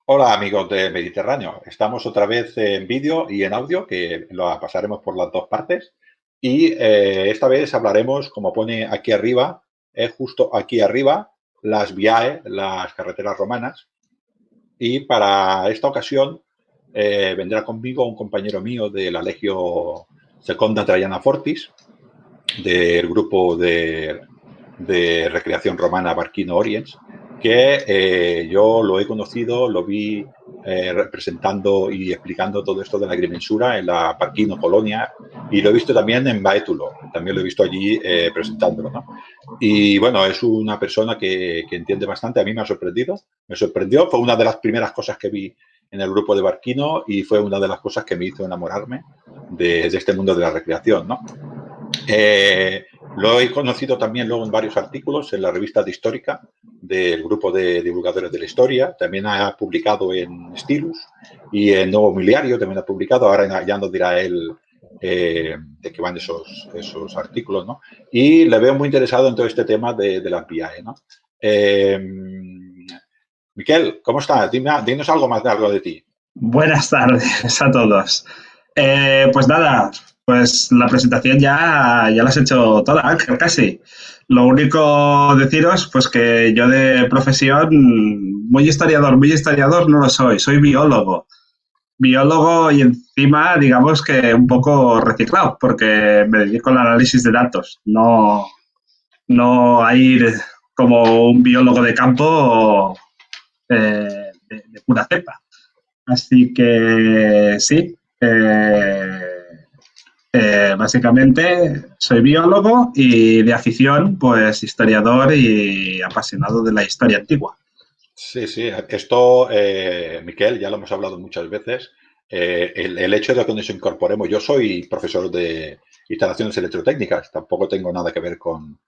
Hola amigos del Mediterráneo, estamos otra vez en vídeo y en audio, que lo pasaremos por las dos partes. Y esta vez hablaremos, como pone aquí arriba, justo aquí arriba, las VIAE, las carreteras romanas. Y para esta ocasión vendrá conmigo un compañero mío de la Legio Seconda Traiana Fortis, del grupo de recreación romana Barquino Oriens, que yo lo he conocido, lo vi representando y explicando todo esto de la agrimensura en la Barquino Colonia, y lo he visto también en Baetulo, también lo he visto allí presentándolo, ¿no? Y bueno, es una persona que entiende bastante, a mí me sorprendió, fue una de las primeras cosas que vi en el grupo de Barquino y fue una de las cosas que me hizo enamorarme de este mundo de la recreación, ¿no? Lo he conocido también luego en varios artículos en la revista de Histórica del grupo de divulgadores de la historia. También ha publicado en Stilus y en Nuevo Miliario también ha publicado. Ahora ya nos dirá él de qué van esos artículos, ¿no? Y le veo muy interesado en todo este tema de la PIAE, ¿no? Miquel, ¿cómo estás? Dinos algo más de algo de ti. Buenas tardes a todos. Pues nada, pues la presentación ya la has hecho toda, Ángel, casi. Lo único deciros, pues que yo de profesión, muy historiador no lo soy biólogo. Biólogo y encima, digamos que un poco reciclado, porque me dedico al análisis de datos, no a ir como un biólogo de campo de pura cepa. Así que sí, básicamente soy biólogo y de afición, pues historiador y apasionado de la historia antigua. Sí, sí, esto, Miquel, ya lo hemos hablado muchas veces. El hecho de que nos incorporemos, yo soy profesor de instalaciones electrotécnicas, tampoco tengo nada que ver con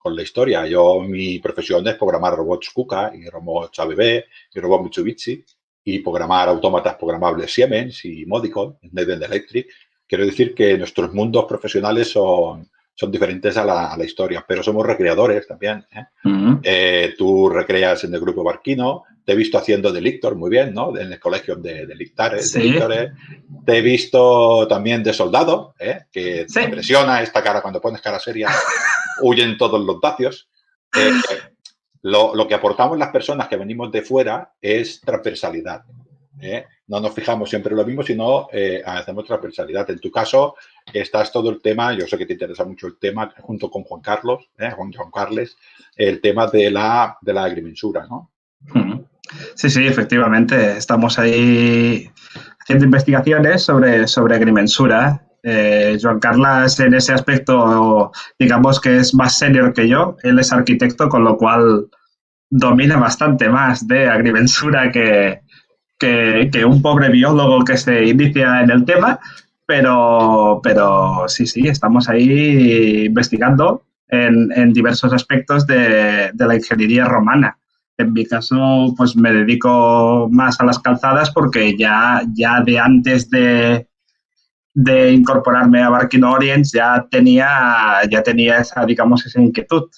la historia. Mi profesión es programar robots KUKA y robots ABB y robots Mitsubishi y programar autómatas programables Siemens y Modicon, Schneider Electric. Quiero decir que nuestros mundos profesionales son diferentes a la historia, pero somos recreadores también, ¿eh? Uh -huh. Tú recreas en el grupo Barquino, te he visto haciendo de lictor muy bien, ¿no? En el colegio de lictores, de Sí, lictores. Te he visto también de soldado, que sí. me impresiona esta cara, cuando pones cara seria, huyen todos los dacios. Lo que aportamos las personas que venimos de fuera es transversalidad. No nos fijamos siempre en lo mismo, sino hacemos transversalidad. En tu caso, estás todo el tema, yo sé que te interesa mucho el tema, junto con Juan Carlos, Juan Carles, el tema de la agrimensura, ¿no? Sí, sí, efectivamente. Estamos ahí haciendo investigaciones sobre agrimensura. Joan Carles en ese aspecto, digamos que es más senior que yo. Él es arquitecto, con lo cual domina bastante más de agrimensura que un pobre biólogo que se inicia en el tema, pero sí, sí, estamos ahí investigando en diversos aspectos de la ingeniería romana. En mi caso, pues me dedico más a las calzadas porque ya de antes de incorporarme a Barquino Orients ya tenía esa, digamos, esa inquietud.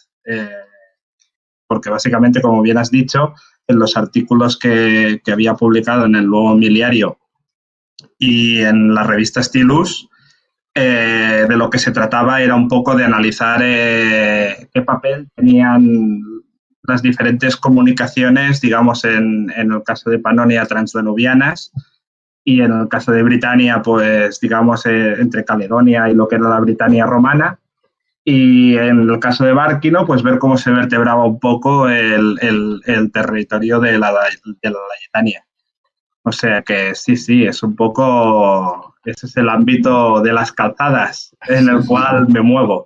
Porque básicamente, como bien has dicho, en los artículos que había publicado en el Nuevo Miliario y en la revista Stilus, de lo que se trataba era un poco de analizar qué papel tenían las diferentes comunicaciones, digamos, en el caso de Panonia, transdanubianas, y en el caso de Britania, pues, digamos, entre Caledonia y lo que era la Britania romana. Y en el caso de Barquino, pues ver cómo se vertebraba un poco el territorio de la Laietania. O sea que sí, sí, es un poco, ese es el ámbito de las calzadas en el cual me muevo.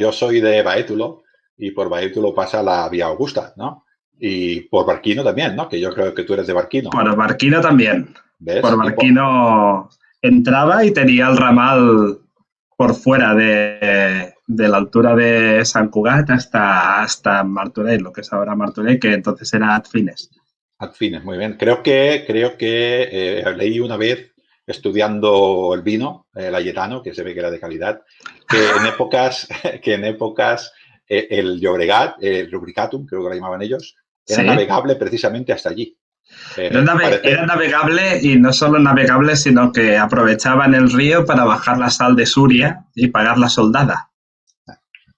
Yo soy de Baétulo y por Baétulo pasa la Vía Augusta, ¿no? Y por Barquino también, ¿no? Que yo creo que tú eres de Barquino. Por Barquino también. Por ¿Ves? Barquino entraba y tenía el ramal por fuera de la altura de Sant Cugat hasta Martorell, lo que es ahora Martorell, que entonces era Adfines. Adfines, muy bien. Creo que leí una vez estudiando el vino, el Laietano, que se ve que era de calidad, que en épocas el Llobregat, el Rubricatum, creo que lo llamaban ellos, era Sí. navegable precisamente hasta allí. Era navegable y no solo navegable, sino que aprovechaban el río para bajar la sal de Suria y pagar la soldada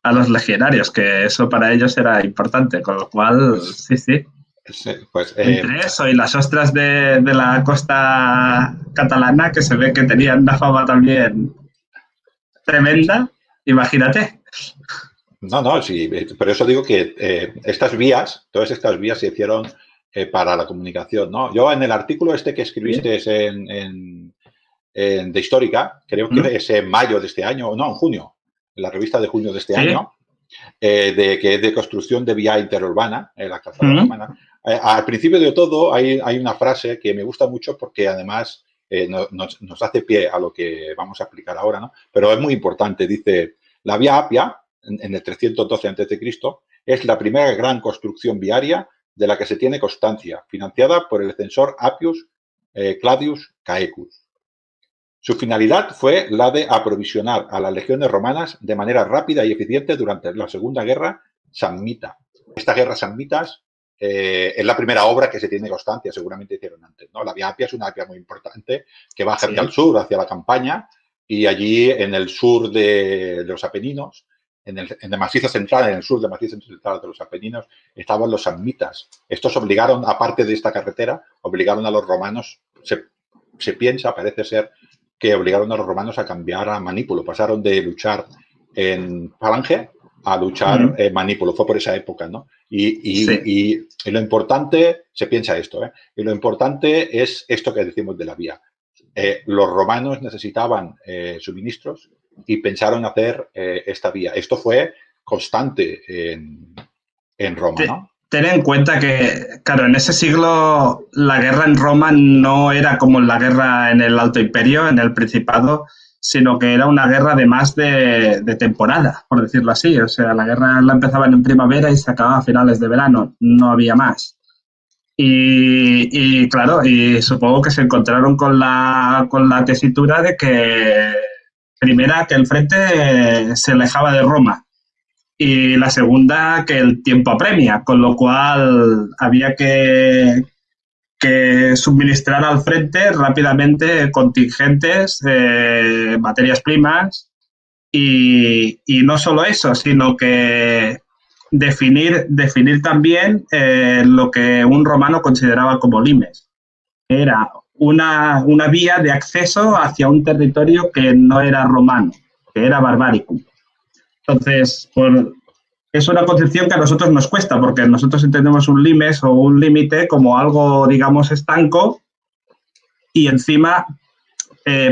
a los legionarios, que eso para ellos era importante, con lo cual, sí. Pues, entre eso y las ostras de la costa catalana, que se ve que tenían una fama también tremenda, imagínate. No, sí, por eso digo que todas estas vías se hicieron para la comunicación, ¿no? Yo en el artículo que escribiste de Histórica, creo que es en mayo de este año, no, en junio, en la revista de junio de este año, que es de construcción de vía interurbana, la calzada romana. Al principio de todo hay una frase que me gusta mucho porque además nos hace pie a lo que vamos a explicar ahora, ¿no? Pero es muy importante. Dice, la vía Apia, en el 312 a.C., es la primera gran construcción viaria de la que se tiene constancia, financiada por el censor Appius Claudius Caecus. Su finalidad fue la de aprovisionar a las legiones romanas de manera rápida y eficiente durante la Segunda Guerra Samnita. Esta guerra samnitas es la primera obra que se tiene constancia, seguramente hicieron antes, ¿no? La Vía Apia es una vía muy importante que va hacia el sur, hacia la Campania, y allí en el sur de los Apeninos, en el macizo central, en el sur del macizo central de los Apeninos, estaban los samnitas. Estos obligaron, aparte de esta carretera, obligaron a los romanos, se piensa, parece ser, que obligaron a los romanos a cambiar a manípulo. Pasaron de luchar en falange a luchar en manípulo. Fue por esa época, ¿no? Y lo importante, se piensa esto, y lo importante es esto que decimos de la vía. Los romanos necesitaban suministros y pensaron hacer esta vía. Esto fue constante en Roma, ¿no? Ten en cuenta que, claro, en ese siglo la guerra en Roma no era como la guerra en el Alto Imperio, en el Principado, sino que era una guerra de más de temporada, por decirlo así. O sea, la guerra la empezaban en primavera y se acababa a finales de verano, no había más. Y claro, y supongo que se encontraron con la tesitura de que, primera, que el frente se alejaba de Roma, y la segunda, que el tiempo apremia, con lo cual había que suministrar al frente rápidamente contingentes, materias primas, y no solo eso, sino que definir también lo que un romano consideraba como limes. Era una vía de acceso hacia un territorio que no era romano, que era barbaricum. Entonces, es una concepción que a nosotros nos cuesta, porque nosotros entendemos un limes o un límite como algo, digamos, estanco y encima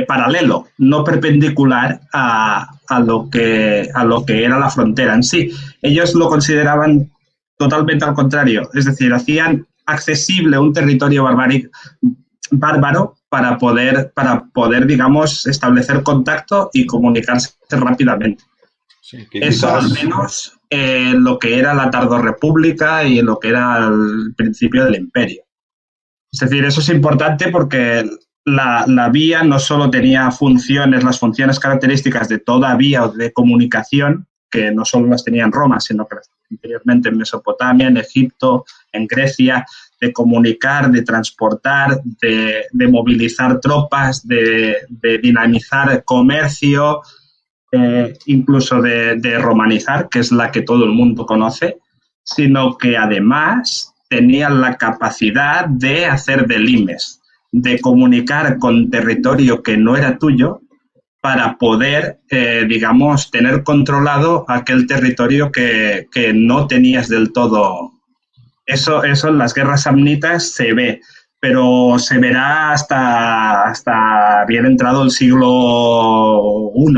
paralelo, no perpendicular a lo que era la frontera en sí. Ellos lo consideraban totalmente al contrario, es decir, hacían accesible un territorio bárbaro para poder, digamos, establecer contacto y comunicarse rápidamente. Sí, eso al menos lo que era la tardorrepública y lo que era el principio del imperio. Es decir, eso es importante porque la vía no solo tenía las funciones características de toda vía o de comunicación, que no solo las tenía en Roma, sino que las tenía anteriormente en Mesopotamia, en Egipto, en Grecia, de comunicar, de transportar, de movilizar tropas, de dinamizar comercio, incluso de romanizar, que es la que todo el mundo conoce, sino que además tenían la capacidad de hacer limes, de comunicar con territorio que no era tuyo para poder, digamos, tener controlado aquel territorio que no tenías del todo. Eso en las guerras samnitas se ve, pero se verá hasta bien entrado el siglo I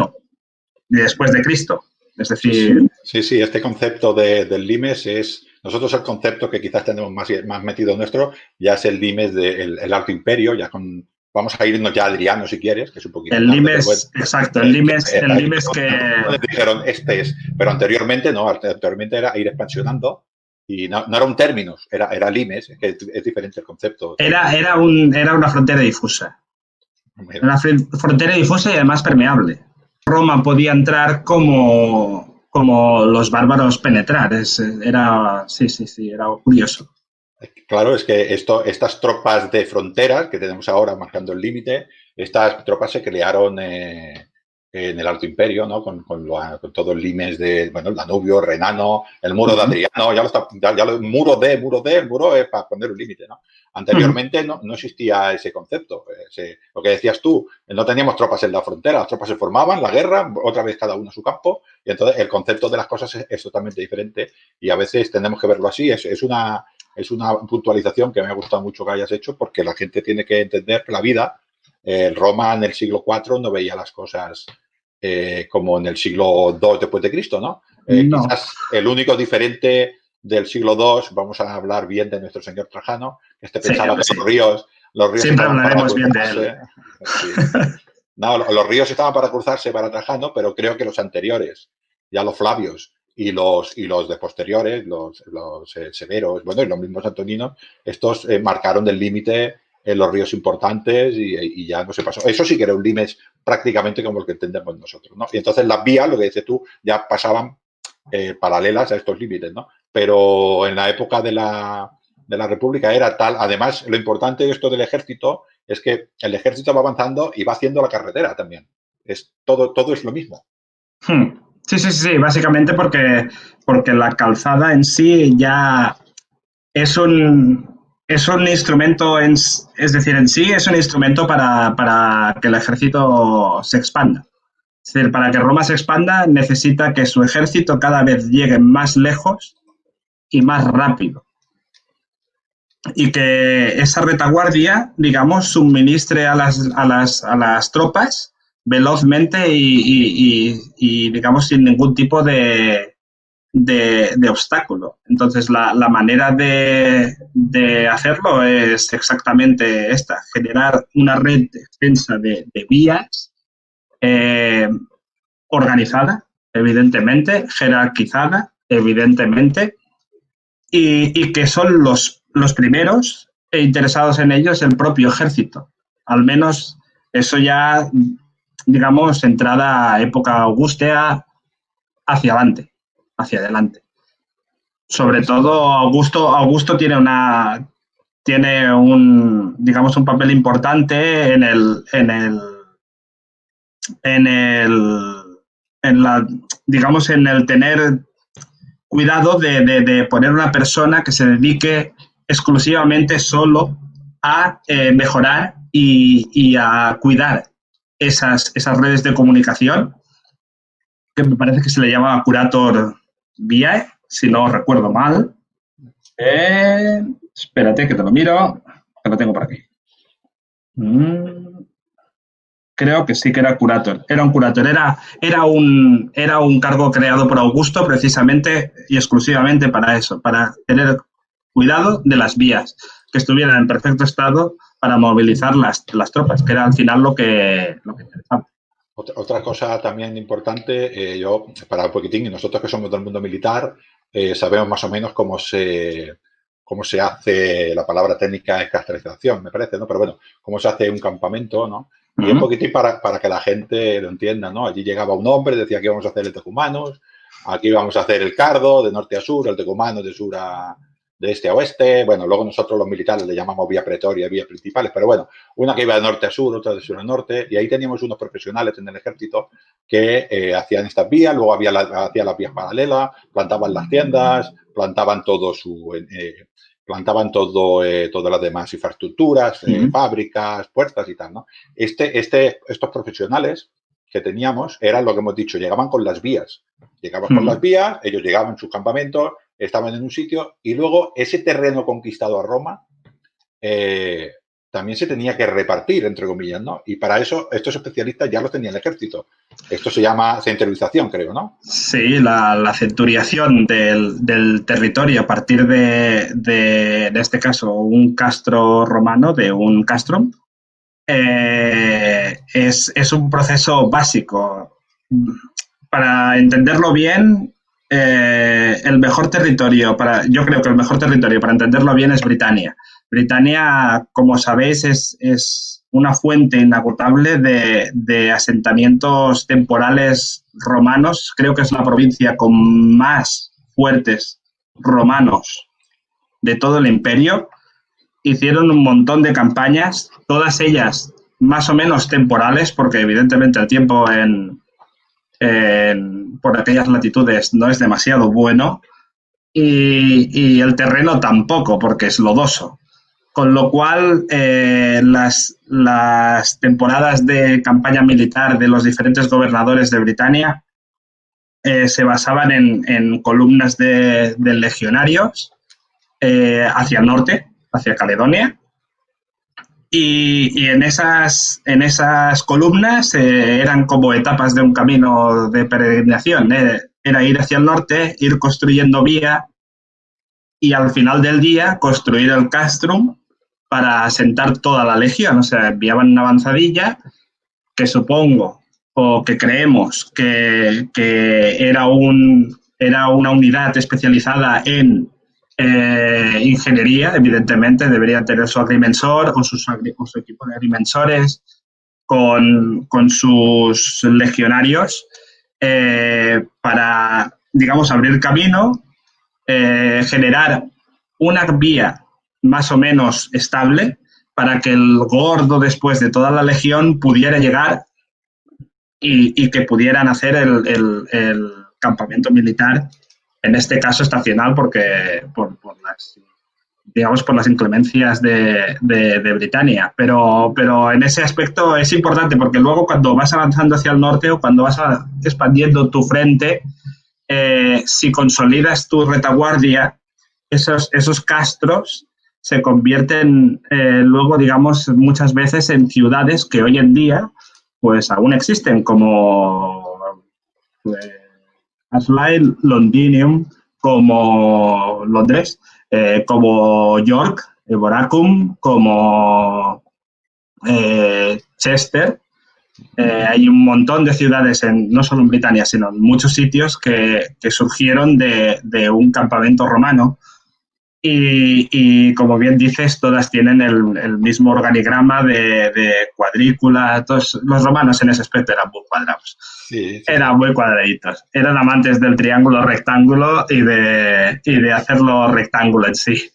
después de Cristo. Es decir... Sí, este concepto del limes es... Nosotros el concepto que quizás tenemos más metido nuestro ya es el limes del Alto Imperio, ya con... Vamos a irnos ya a Adriano si quieres, que es un poquito... El limes, bueno, exacto, el limes que... Dijeron, este es... Pero anteriormente no, anteriormente era ir expansionando y no era un términos, era limes, que es diferente el concepto. Era una frontera difusa. Una frontera difusa y además permeable. Roma podía entrar como los bárbaros penetrar. Era curioso. Claro, es que estas tropas de fronteras que tenemos ahora marcando el límite, estas tropas se crearon en el Alto Imperio, ¿no? Con todo el limes de, bueno, el Danubio, Renano, el muro de Adriano, el muro es para poner un límite, ¿no? Anteriormente no existía ese concepto. Lo que decías tú, no teníamos tropas en la frontera, las tropas se formaban, la guerra, otra vez cada uno a su campo, y entonces el concepto de las cosas es totalmente diferente y a veces tenemos que verlo así. Es una puntualización que me ha gustado mucho que hayas hecho porque la gente tiene que entender la vida. Roma en el siglo IV no veía las cosas como en el siglo II después de Cristo, ¿no? No. Quizás el único diferente del siglo II, vamos a hablar bien de nuestro señor Trajano, que pensaba que los ríos siempre estaban hablaremos bien de él. Sí. No, los ríos estaban para cruzarse para Trajano, pero creo que los anteriores, ya los Flavios y los de posteriores, los severos, bueno, y los mismos antoninos, estos marcaron el límite en los ríos importantes y ya no se pasó. Eso sí que era un límite prácticamente como el que entendemos nosotros, ¿no? Y entonces las vías, lo que dices tú, ya pasaban paralelas a estos límites, ¿no? Pero en la época de la República era tal. Además, lo importante de esto del ejército es que el ejército va avanzando y va haciendo la carretera también. Todo es lo mismo. Sí, básicamente porque la calzada en sí ya es un instrumento, es decir, en sí es un instrumento para que el ejército se expanda. Es decir, para que Roma se expanda necesita que su ejército cada vez llegue más lejos y más rápido. Y que esa retaguardia, digamos, suministre a las tropas velozmente y digamos, sin ningún tipo de obstáculo. Entonces, la manera de hacerlo es exactamente esta: generar una red extensa de vías organizada, evidentemente, jerarquizada, evidentemente, y que son los primeros interesados en ello es el propio ejército. Al menos eso ya, digamos, entrada época augustea hacia adelante. Sobre todo Augusto tiene un, digamos, un papel importante digamos, en el tener cuidado de poner una persona que se dedique exclusivamente solo a mejorar y a cuidar esas redes de comunicación, que me parece que se le llama Curator Viae, si no recuerdo mal. Espérate que te lo miro, que lo tengo por aquí. Creo que sí que era Curator. Era un Curator. Era un cargo creado por Augusto precisamente y exclusivamente para eso, para tener cuidado de las vías, que estuvieran en perfecto estado para movilizar las tropas, que era al final lo que interesaba. Otra cosa también importante, yo, para un poquitín, y nosotros que somos del mundo militar, sabemos más o menos cómo se hace, la palabra técnica es castralización, me parece, ¿no? Pero bueno, cómo se hace un campamento, ¿no? Y un poquitín para que la gente lo entienda, ¿no? Allí llegaba un hombre, decía que íbamos a hacer el tecumanos, aquí vamos a hacer el cardo, de norte a sur, el tecumano de este a oeste. Bueno, luego nosotros los militares le llamamos vía pretoria, vías principales, pero bueno, una que iba de norte a sur, otra de sur a norte, y ahí teníamos unos profesionales en el ejército que hacían estas vías, luego hacían las vías paralelas, plantaban las tiendas, plantaban todas las demás infraestructuras, fábricas, puertas y tal, ¿no? Estos profesionales que teníamos eran lo que hemos dicho, llegaban con las vías. Llegaban con las vías, ellos llegaban en sus campamentos, estaban en un sitio y luego ese terreno conquistado a Roma también se tenía que repartir, entre comillas, ¿no? Y para eso estos especialistas ya los tenía el ejército. Esto se llama centurización, creo, ¿no? Sí, la centuriación del territorio a partir en este caso, un castro romano, de un castrum, es un proceso básico. Para entenderlo bien, el mejor territorio, yo creo que el mejor territorio para entenderlo bien es Britania. Britania, como sabéis, es una fuente inagotable de asentamientos temporales romanos. Creo que es la provincia con más fuertes romanos de todo el imperio. Hicieron un montón de campañas, todas ellas más o menos temporales, porque evidentemente el tiempo por aquellas latitudes no es demasiado bueno, y el terreno tampoco, porque es lodoso. Con lo cual, las temporadas de campaña militar de los diferentes gobernadores de Britania se basaban en columnas de legionarios hacia el norte, hacia Caledonia, y en esas columnas eran como etapas de un camino de peregrinación. Era ir hacia el norte, ir construyendo vía y al final del día construir el castrum para asentar toda la legión. O sea, enviaban una avanzadilla que supongo o que creemos que era una unidad especializada en ingeniería. Evidentemente deberían tener su agrimensor o su equipo de agrimensores con sus legionarios para, digamos, abrir camino, generar una vía más o menos estable para que el gordo, después de toda la legión, pudiera llegar y que pudieran hacer el campamento militar, en este caso estacional, porque por las inclemencias de Britania. Pero en ese aspecto es importante, porque luego cuando vas avanzando hacia el norte o cuando vas expandiendo tu frente, si consolidas tu retaguardia, esos castros se convierten luego, digamos, muchas veces en ciudades que hoy en día pues aún existen, como Aslight, Londinium, como Londres, como York, Boracum, como Chester. Hay un montón de ciudades, no solo en Britania, sino en muchos sitios que surgieron de un campamento romano. Y como bien dices, todas tienen el mismo organigrama de cuadrícula. Todos los romanos en ese aspecto eran muy cuadrados. Sí. Eran muy cuadraditos. Eran amantes del triángulo rectángulo y de hacerlo rectángulo en sí.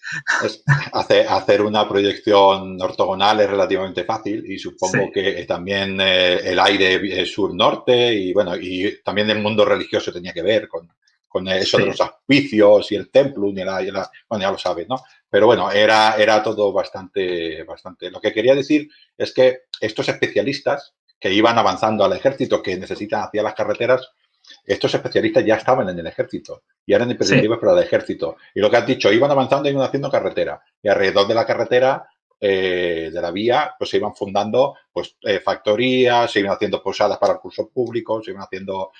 Hacer una proyección ortogonal es relativamente fácil y supongo que también el aire sur-norte y bueno, y también el mundo religioso tenía que ver con eso de los auspicios y el templum bueno, ya lo sabes, ¿no? Pero bueno, era todo bastante. Lo que quería decir es que estos especialistas que iban avanzando al ejército, que necesitan hacia las carreteras, estos especialistas ya estaban en el ejército y eran imprescindibles para el ejército. Y lo que has dicho, iban avanzando y iban haciendo carretera. Y alrededor de la carretera, de la vía, pues se iban fundando pues factorías, se iban haciendo posadas para cursos públicos, se iban haciendo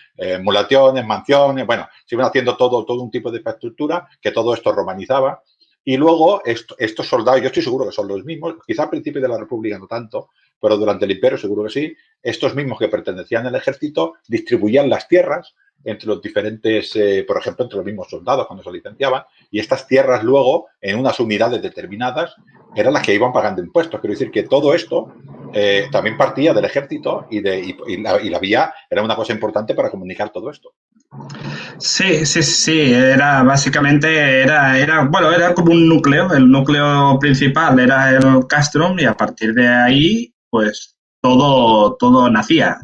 mulaciones, mansiones, bueno, se iban haciendo todo un tipo de infraestructura que todo esto romanizaba. Y luego estos soldados, yo estoy seguro que son los mismos, quizá al principio de la República no tanto, pero durante el Imperio seguro que sí, estos mismos que pertenecían al ejército distribuían las tierras entre los diferentes, por ejemplo, entre los mismos soldados cuando se licenciaban, y estas tierras luego, en unas unidades determinadas, eran las que iban pagando impuestos. Quiero decir que todo esto también partía del ejército y la vía era una cosa importante para comunicar todo esto. Sí, era básicamente, era como un núcleo. El núcleo principal era el castrum y a partir de ahí, pues todo nacía.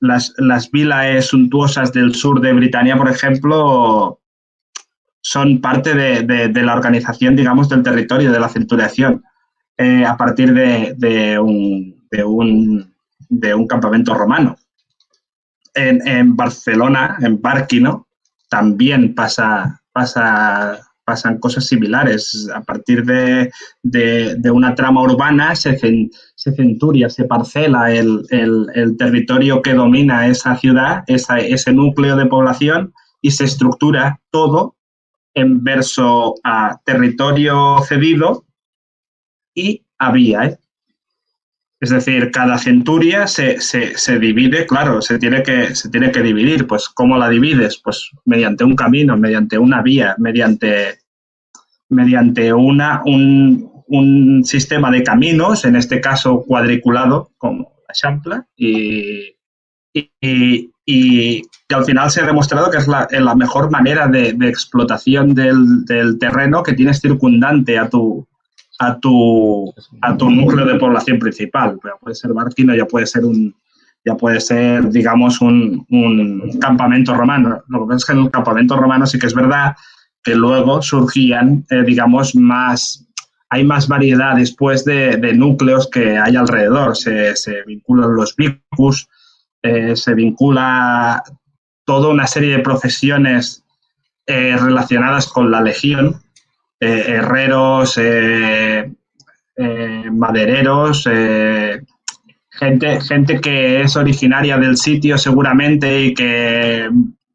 Las vilas suntuosas del sur de Britania, por ejemplo, son parte de la organización, digamos, del territorio, de la centuriación, a partir de un campamento romano. En Barcelona, en Barquino, también pasan cosas similares. A partir de una trama urbana se centuria, se parcela el territorio que domina esa ciudad, ese núcleo de población, y se estructura todo en verso a territorio cedido y a vía, Es decir, cada centuria se divide, claro, se tiene que dividir. Pues, ¿cómo la divides? Pues mediante un camino, mediante una vía, mediante un sistema de caminos, en este caso cuadriculado, como la Champla, y y al final se ha demostrado que es la mejor manera de explotación del terreno que tienes circundante a tu núcleo de población principal. Ya puede ser Barquino, ya puede ser, digamos, un campamento romano. Lo que pasa es que en el campamento romano sí que es verdad que luego surgían, digamos, hay más variedad después de núcleos que hay alrededor. Se vinculan los vicus, se vincula toda una serie de profesiones relacionadas con la legión, herreros, madereros, gente que es originaria del sitio seguramente y que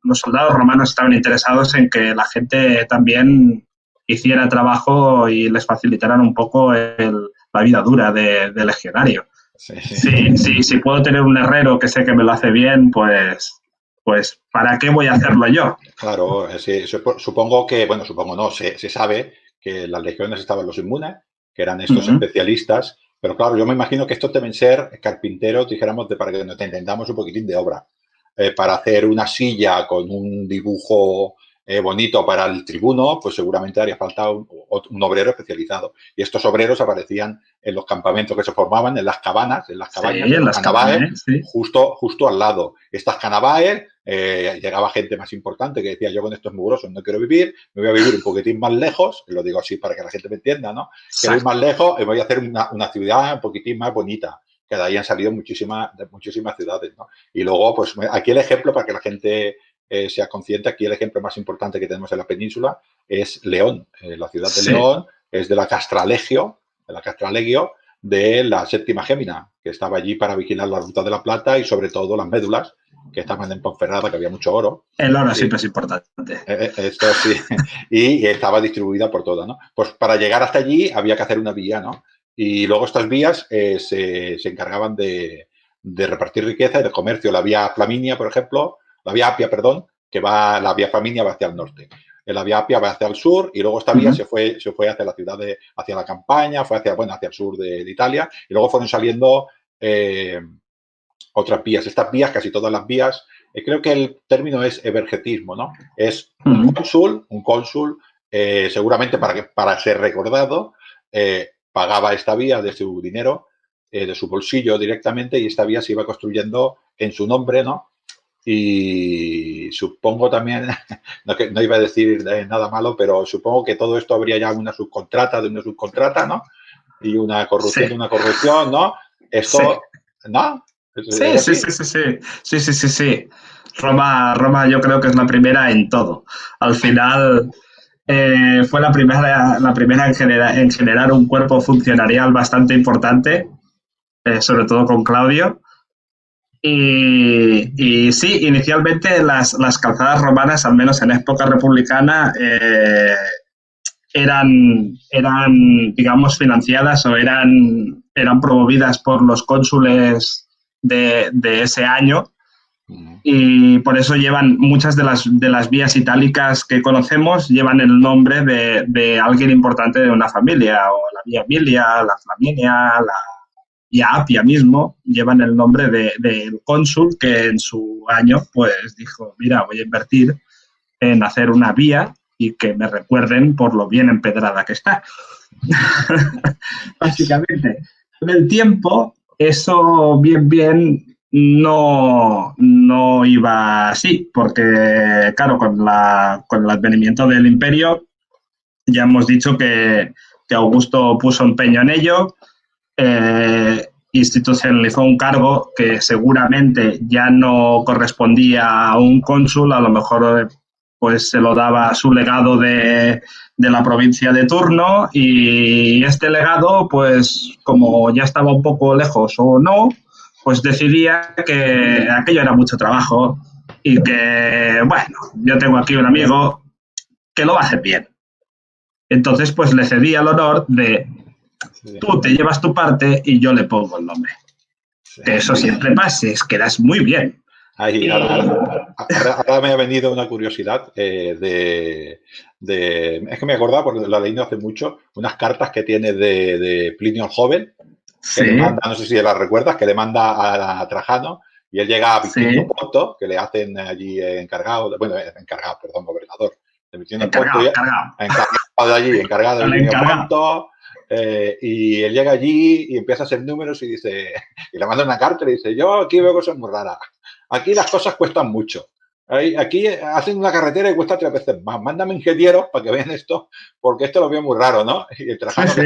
los soldados romanos estaban interesados en que la gente también hiciera trabajo y les facilitaran un poco la vida dura de legionario. Si puedo tener un herrero que sé que me lo hace bien, pues ¿para qué voy a hacerlo yo? Claro, sí, supongo que, bueno, supongo no, se sabe que en las legiones estaban los inmunes, que eran estos especialistas, pero claro, yo me imagino que estos deben ser carpinteros, dijéramos, para que nos entendamos un poquitín de obra. Para hacer una silla con un dibujo bonito para el tribuno, pues seguramente haría falta un obrero especializado. Y estos obreros aparecían en los campamentos que se formaban, en las cabañas, en las canabaes, sí. justo al lado. Estas canabaes, llegaba gente más importante que decía, yo con estos mugrosos no quiero vivir, me voy a vivir un poquitín más lejos, lo digo así para que la gente me entienda, ¿no? Quiero ir más lejos y voy a hacer una ciudad un poquitín más bonita. Que de ahí han salido muchísimas ciudades, ¿no? Y luego, pues aquí el ejemplo, para que la gente sea consciente, aquí el ejemplo más importante que tenemos en la península es León. La ciudad de León es de la Castralegio, de la séptima Gémina, que estaba allí para vigilar la ruta de la plata y sobre todo las médulas, que estaban en Ponferrada, que había mucho oro. El oro siempre es importante. Esto sí. Y estaba distribuida por toda, ¿no? Pues para llegar hasta allí había que hacer una vía, ¿no? Y luego estas vías se encargaban de repartir riqueza y de comercio. La vía Flaminia, por ejemplo, la vía Apia, perdón, la vía Flaminia va hacia el norte. La vía Apia va hacia el sur y luego esta vía se fue hacia la ciudad hacia la Campania, fue hacia el sur de Italia y luego fueron saliendo otras vías. Estas vías, casi todas las vías, creo que el término es evergetismo, ¿no? Es un cónsul, seguramente para ser recordado, pagaba esta vía de su dinero, de su bolsillo directamente, y esta vía se iba construyendo en su nombre, ¿no? Y supongo también, no iba a decir nada malo, pero supongo que todo esto habría ya una subcontrata de una subcontrata, ¿no? Y una corrupción de una corrupción, ¿no? Esto, ¿no? Sí. Roma yo creo que es la primera en todo. Al final fue la primera en generar un cuerpo funcionarial bastante importante, sobre todo con Claudio. Y sí, inicialmente las calzadas romanas, al menos en época republicana, eran, digamos, financiadas o eran promovidas por los cónsules de ese año. Y por eso llevan muchas de las vías itálicas que conocemos, llevan el nombre de alguien importante de una familia, o la vía Emilia, la Flaminia, la vía Apia mismo, llevan el nombre del cónsul que en su año pues dijo, mira, voy a invertir en hacer una vía y que me recuerden por lo bien empedrada que está. Básicamente, con el tiempo, eso bien no iba así, porque, claro, con el advenimiento del imperio, ya hemos dicho que Augusto puso empeño en ello, institucionalizó un cargo que seguramente ya no correspondía a un cónsul, a lo mejor pues se lo daba a su legado de la provincia de turno, y este legado, pues como ya estaba un poco lejos o no, pues decidía que aquello era mucho trabajo y que, bueno, yo tengo aquí un amigo que lo va a hacer bien. Entonces, pues le cedía el honor de tú te llevas tu parte y yo le pongo el nombre. Que eso siempre pasa, es que das muy bien. Ahí, ahora me ha venido una curiosidad es que me acordaba, porque la leí no hace mucho, unas cartas que tiene de Plinio el Joven, que le manda, no sé si las recuerdas, que le manda a Trajano, y él llega a Vitinio Sí. Ponto, que le hacen allí encargado, perdón, gobernador de Vitinio Ponto, Encargado, encargado. encargado de allí, encargado de El Vitinio encargado. Ponto, y él llega allí y empieza a hacer números y dice, y le manda una carta y le dice, yo aquí veo cosas muy raras, aquí las cosas cuestan mucho. Aquí hacen una carretera y cuesta 3 veces más. Mándame ingenieros para que vean esto, porque esto lo veo muy raro, ¿no? Y Sí, sí.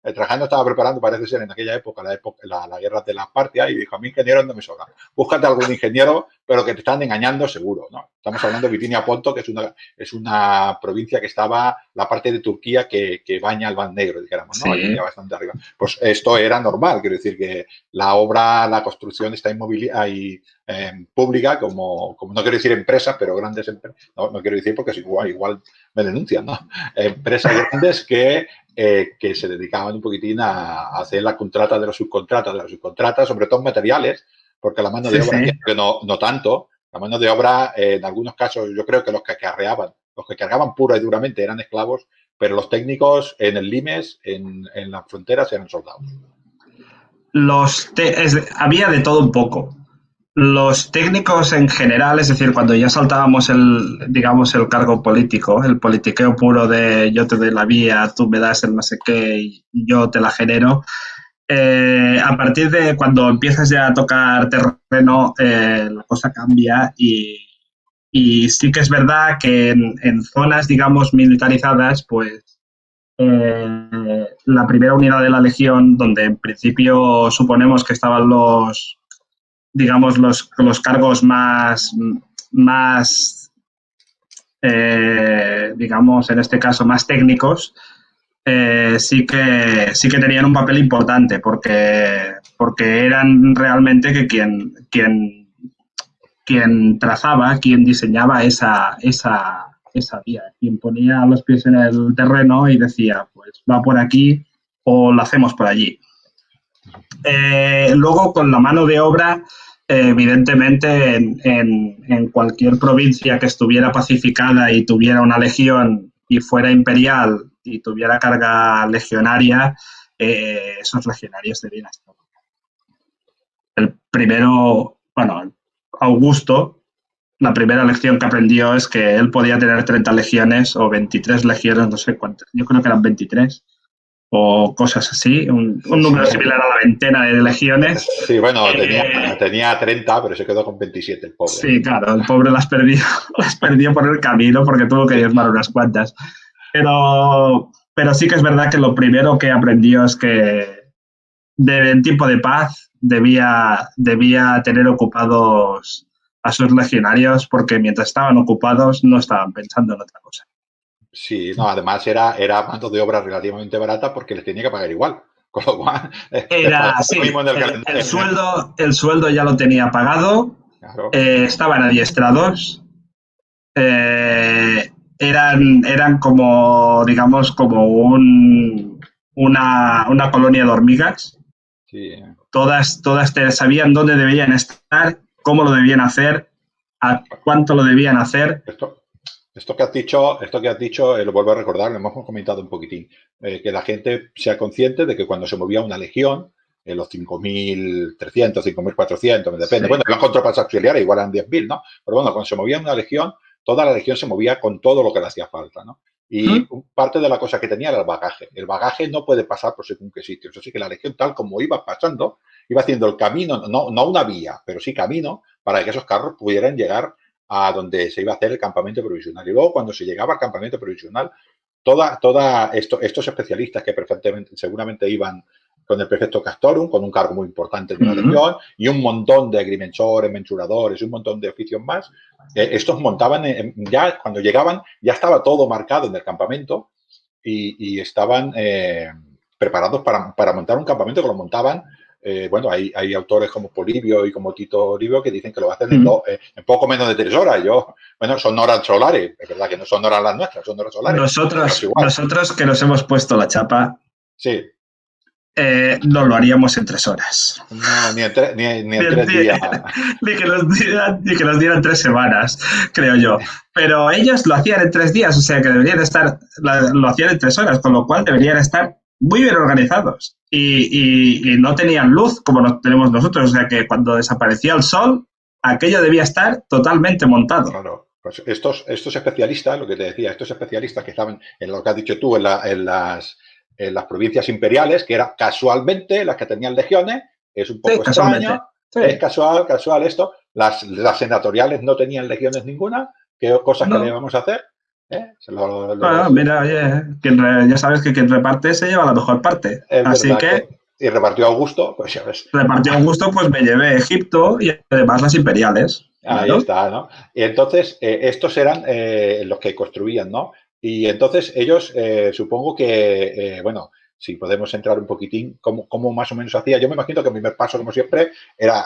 el Trajano estaba preparando, parece ser, en aquella época, la guerra de las Partias, y dijo, a mí ingenieros no me sobran. Búscate algún ingeniero, pero que te están engañando seguro, ¿no? Estamos hablando de Bitinia Ponto, que es una provincia que estaba, la parte de Turquía que baña el Mar Negro, dijéramos, ¿no? Allí Sí. ya bastante arriba. Pues esto era normal, quiero decir que la obra, la construcción está pública, como no quiero decir empresas, pero grandes empresas, no quiero decir porque es igual me denuncian, ¿no? Empresas grandes que se dedicaban un poquitín a hacer la contrata de las subcontratas, sobre todo materiales, porque la mano de Sí, obra, sí. que no tanto, la mano de obra en algunos casos yo creo que los que cargaban pura y duramente eran esclavos, pero los técnicos en el Limes, en las fronteras, eran soldados. Había de todo un poco. Los técnicos en general, es decir, cuando ya saltábamos digamos, el cargo político, el politiqueo puro de yo te doy la vía, tú me das el no sé qué y yo te la genero, a partir de cuando empiezas ya a tocar terreno, la cosa cambia y sí que es verdad que en zonas, digamos, militarizadas, pues la primera unidad de la Legión, donde en principio suponemos que estaban digamos, los cargos más digamos, en este caso, más técnicos, sí que tenían un papel importante porque eran realmente que quien trazaba, quien diseñaba esa vía, quien ponía los pies en el terreno y decía, pues va por aquí o lo hacemos por allí. Luego, con la mano de obra, evidentemente, en cualquier provincia que estuviera pacificada y tuviera una legión y fuera imperial y tuviera carga legionaria, esos legionarios debían estar. El primero, bueno, Augusto, la primera lección que aprendió es que él podía tener 30 legiones o 23 legiones, no sé cuántas, yo creo que eran 23 o cosas así, un número similar a la veintena de legiones. Sí, bueno, tenía 30, pero se quedó con 27 el pobre. Sí, claro, el pobre las perdió por el camino porque tuvo que diezmar unas cuantas. Pero sí que es verdad que lo primero que aprendió es que en tiempo de paz debía tener ocupados a sus legionarios porque mientras estaban ocupados no estaban pensando en otra cosa. Sí, no, además era mano de obra relativamente barata porque les tenía que pagar igual. Con lo cual, Sí, el sueldo ya lo tenía pagado, claro. Estaban adiestrados, eran como, digamos, como una colonia de hormigas. Sí. Todas sabían dónde debían estar, cómo lo debían hacer, a cuánto lo debían hacer. Esto que has dicho, lo vuelvo a recordar, lo hemos comentado un poquitín, que la gente sea consciente de que cuando se movía una legión, los 5.300, 5.400, depende. Sí. Bueno, las tropas auxiliares igual eran 10.000, ¿no? Pero bueno, cuando se movía una legión, toda la legión se movía con todo lo que le hacía falta, ¿no? Y parte de la cosa que tenía era el bagaje. El bagaje no puede pasar por según qué sitios. Así que la legión, tal como iba pasando, iba haciendo el camino, no una vía, pero sí camino, para que esos carros pudieran llegar a donde se iba a hacer el campamento provisional. Y luego, cuando se llegaba al campamento provisional, estos especialistas que perfectamente, seguramente iban con el prefecto Castorum, con un cargo muy importante de la legión, y un montón de agrimensores, mensuradores, un montón de oficios más, estos montaban, ya cuando llegaban, ya estaba todo marcado en el campamento y estaban preparados para montar un campamento que lo montaban. Bueno, hay autores como Polibio y como Tito Livio que dicen que lo hacen en poco menos de 3 horas. Bueno, son horas solares, es verdad que no son horas las nuestras, son horas solares. Nosotros que nos hemos puesto la chapa, sí. No lo haríamos en 3 horas. No, ni en 3 días. Ni que nos dieran 3 semanas, creo yo. Pero ellos lo hacían en 3 días, o sea que deberían estar, lo hacían en 3 horas, con lo cual deberían estar muy bien organizados y no tenían luz como lo tenemos nosotros, o sea que cuando desaparecía el sol, aquello debía estar totalmente montado. Claro. Pues estos especialistas, lo que te decía, estos especialistas que estaban en lo que has dicho tú, en las provincias imperiales, que eran casualmente las que tenían legiones, es un poco Sí, casualmente. extraño, Sí. es casual esto. Las senatoriales no tenían legiones ninguna, ¿qué cosas que le No. vamos a hacer? Bueno, mira, oye, ya sabes que quien reparte se lleva la mejor parte. Es Así verdad que que. Y repartió Augusto, pues ya ves. repartió un gusto, pues me llevé a Egipto y además las imperiales. Ahí Claro. está, ¿no? Y entonces, estos eran los que construían, ¿no? Y entonces ellos, supongo que, bueno, si podemos entrar un poquitín, ¿cómo más o menos hacía? Yo me imagino que el primer paso, como siempre, era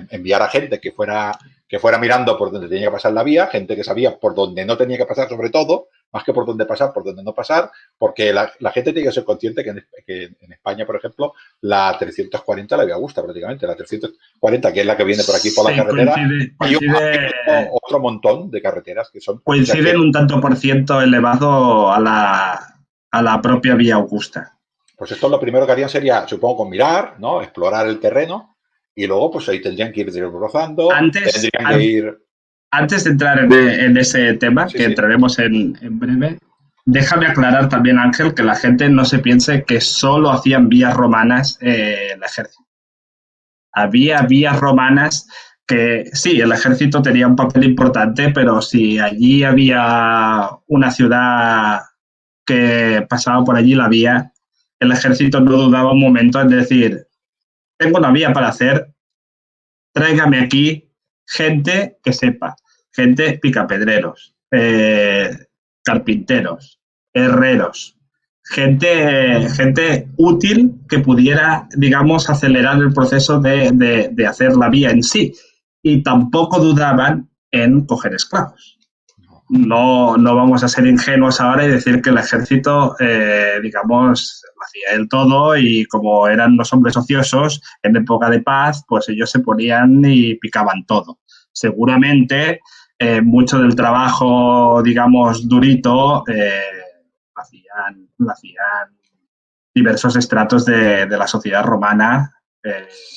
enviar a gente que fuera mirando por donde tenía que pasar la vía, gente que sabía por donde no tenía que pasar, sobre todo, más que por dónde pasar, por dónde no pasar, porque la gente tiene que ser consciente que en España, por ejemplo, la 340 la vía Augusta prácticamente, la 340, que es la que viene por aquí por la carretera, y otro montón de carreteras que son. Coinciden un tanto por ciento elevado a la propia vía Augusta. Pues esto lo primero que harían sería, supongo, con mirar, ¿no? Explorar el terreno y luego pues ahí tendrían que ir desbrozando, tendrían que ir. Antes de entrar en ese tema, Sí, que sí. entraremos en breve, déjame aclarar también, Ángel, que la gente no se piense que solo hacían vías romanas el ejército. Había vías romanas que sí, el ejército tenía un papel importante, pero si allí había una ciudad que pasaba por allí la vía, el ejército no dudaba un momento en decir, tengo una vía para hacer, tráigame aquí gente que sepa, gente picapedreros, carpinteros, herreros, gente útil que pudiera, digamos, acelerar el proceso de hacer la vía en sí. Y tampoco dudaban en coger esclavos. No vamos a ser ingenuos ahora y decir que el ejército, digamos, lo hacía él todo y como eran los hombres ociosos, en época de paz, pues ellos se ponían y picaban todo. Seguramente mucho del trabajo, digamos, durito, lo hacían diversos estratos de la sociedad romana,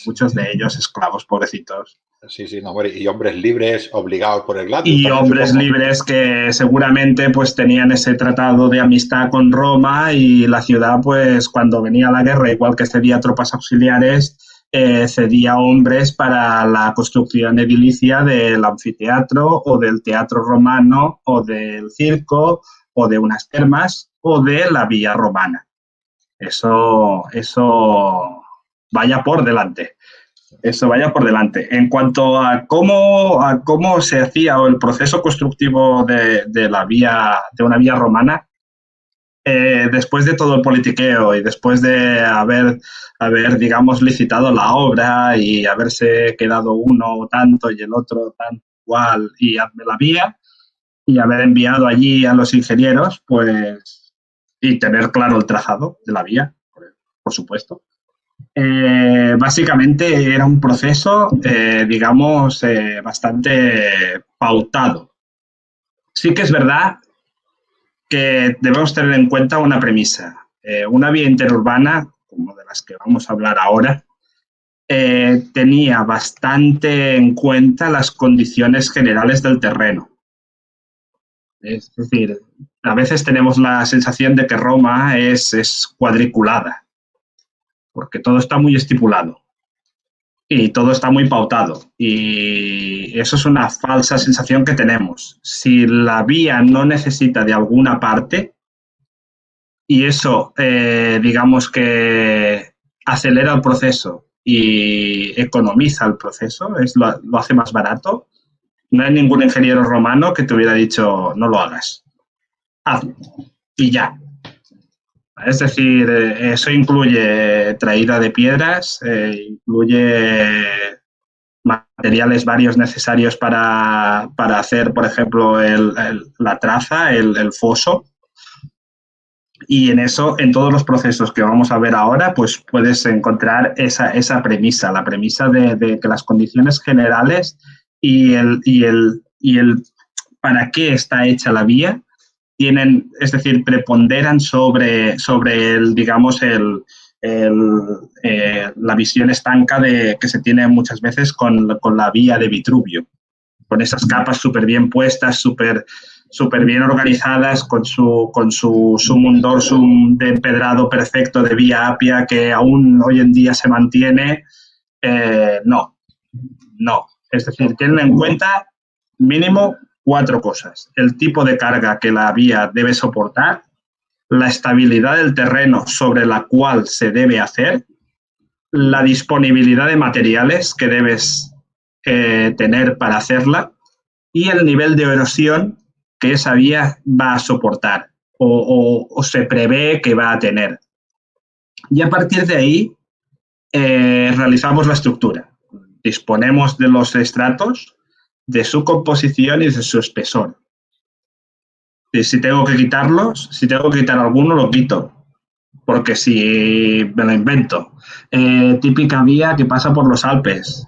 muchos de ellos esclavos, pobrecitos. Sí, sí, no, y hombres libres obligados por el Gladius. Y hombres libres que seguramente pues tenían ese tratado de amistad con Roma y la ciudad pues cuando venía la guerra, igual que cedía tropas auxiliares, cedía hombres para la construcción edilicia del anfiteatro o del teatro romano o del circo o de unas termas o de la vía romana. Eso vaya por delante. Eso vaya por delante. En cuanto a cómo se hacía el proceso constructivo de una vía romana, después de todo el politiqueo y después de haber, digamos, licitado la obra y haberse quedado uno tanto y el otro tan igual y hazme la vía y haber enviado allí a los ingenieros, pues, y tener claro el trazado de la vía, por supuesto. Básicamente era un proceso, digamos, bastante pautado. Sí que es verdad que debemos tener en cuenta una premisa. Una vía interurbana, como de las que vamos a hablar ahora, tenía bastante en cuenta las condiciones generales del terreno. Es decir, a veces tenemos la sensación de que Roma es cuadriculada, porque todo está muy estipulado y todo está muy pautado. Y eso es una falsa sensación que tenemos. Si la vía no necesita de alguna parte y eso, digamos que acelera el proceso y economiza el proceso, lo hace más barato, no hay ningún ingeniero romano que te hubiera dicho no lo hagas, hazlo y ya. Es decir, eso incluye traída de piedras, incluye materiales varios necesarios para hacer, por ejemplo, la traza, el foso. Y en eso, en todos los procesos que vamos a ver ahora, pues puedes encontrar esa premisa, la premisa de que las condiciones generales y el para qué está hecha la vía tienen, es decir, preponderan sobre el, digamos, la visión estanca que se tiene muchas veces con la vía de Vitruvio, con esas capas súper bien puestas, súper bien organizadas, con su sumum dorsum de empedrado perfecto de Vía Apia que aún hoy en día se mantiene. No. Es decir, tienen en cuenta mínimo 4 cosas. El tipo de carga que la vía debe soportar, la estabilidad del terreno sobre la cual se debe hacer, la disponibilidad de materiales que debes tener para hacerla y el nivel de erosión que esa vía va a soportar o se prevé que va a tener. Y a partir de ahí realizamos la estructura. Disponemos de los estratos, de su composición y de su espesor. Y si tengo que quitarlos, si tengo que quitar alguno, lo quito. Porque si me lo invento. Típica vía que pasa por los Alpes.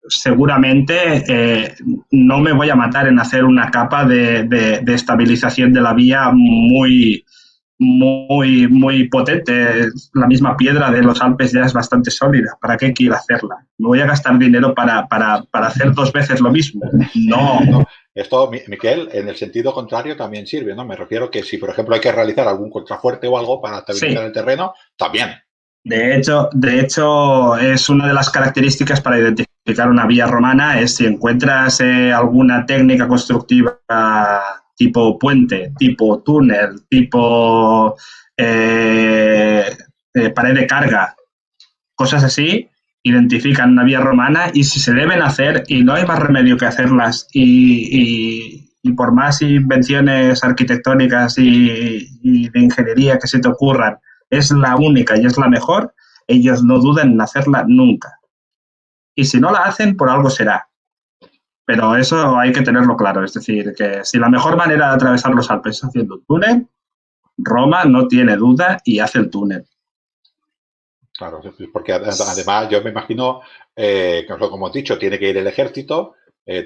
Seguramente no me voy a matar en hacer una capa de estabilización de la vía muy potente. La misma piedra de los Alpes ya es bastante sólida. ¿Para qué quiero hacerla? ¿Me voy a gastar dinero para hacer 2 veces lo mismo? No. Esto, Miquel, en el sentido contrario también sirve, ¿no? Me refiero que si, por ejemplo, hay que realizar algún contrafuerte o algo para estabilizar el terreno, también. De hecho, es una de las características para identificar una vía romana, es si encuentras alguna técnica constructiva tipo puente, tipo túnel, tipo pared de carga, cosas así, identifican una vía romana y si se deben hacer y no hay más remedio que hacerlas y por más invenciones arquitectónicas y de ingeniería que se te ocurran, es la única y es la mejor, ellos no duden en hacerla nunca. Y si no la hacen, por algo será. Pero eso hay que tenerlo claro. Es decir, que si la mejor manera de atravesar los Alpes es haciendo un túnel, Roma no tiene duda y hace el túnel. Claro, porque además yo me imagino, como he dicho, tiene que ir el ejército,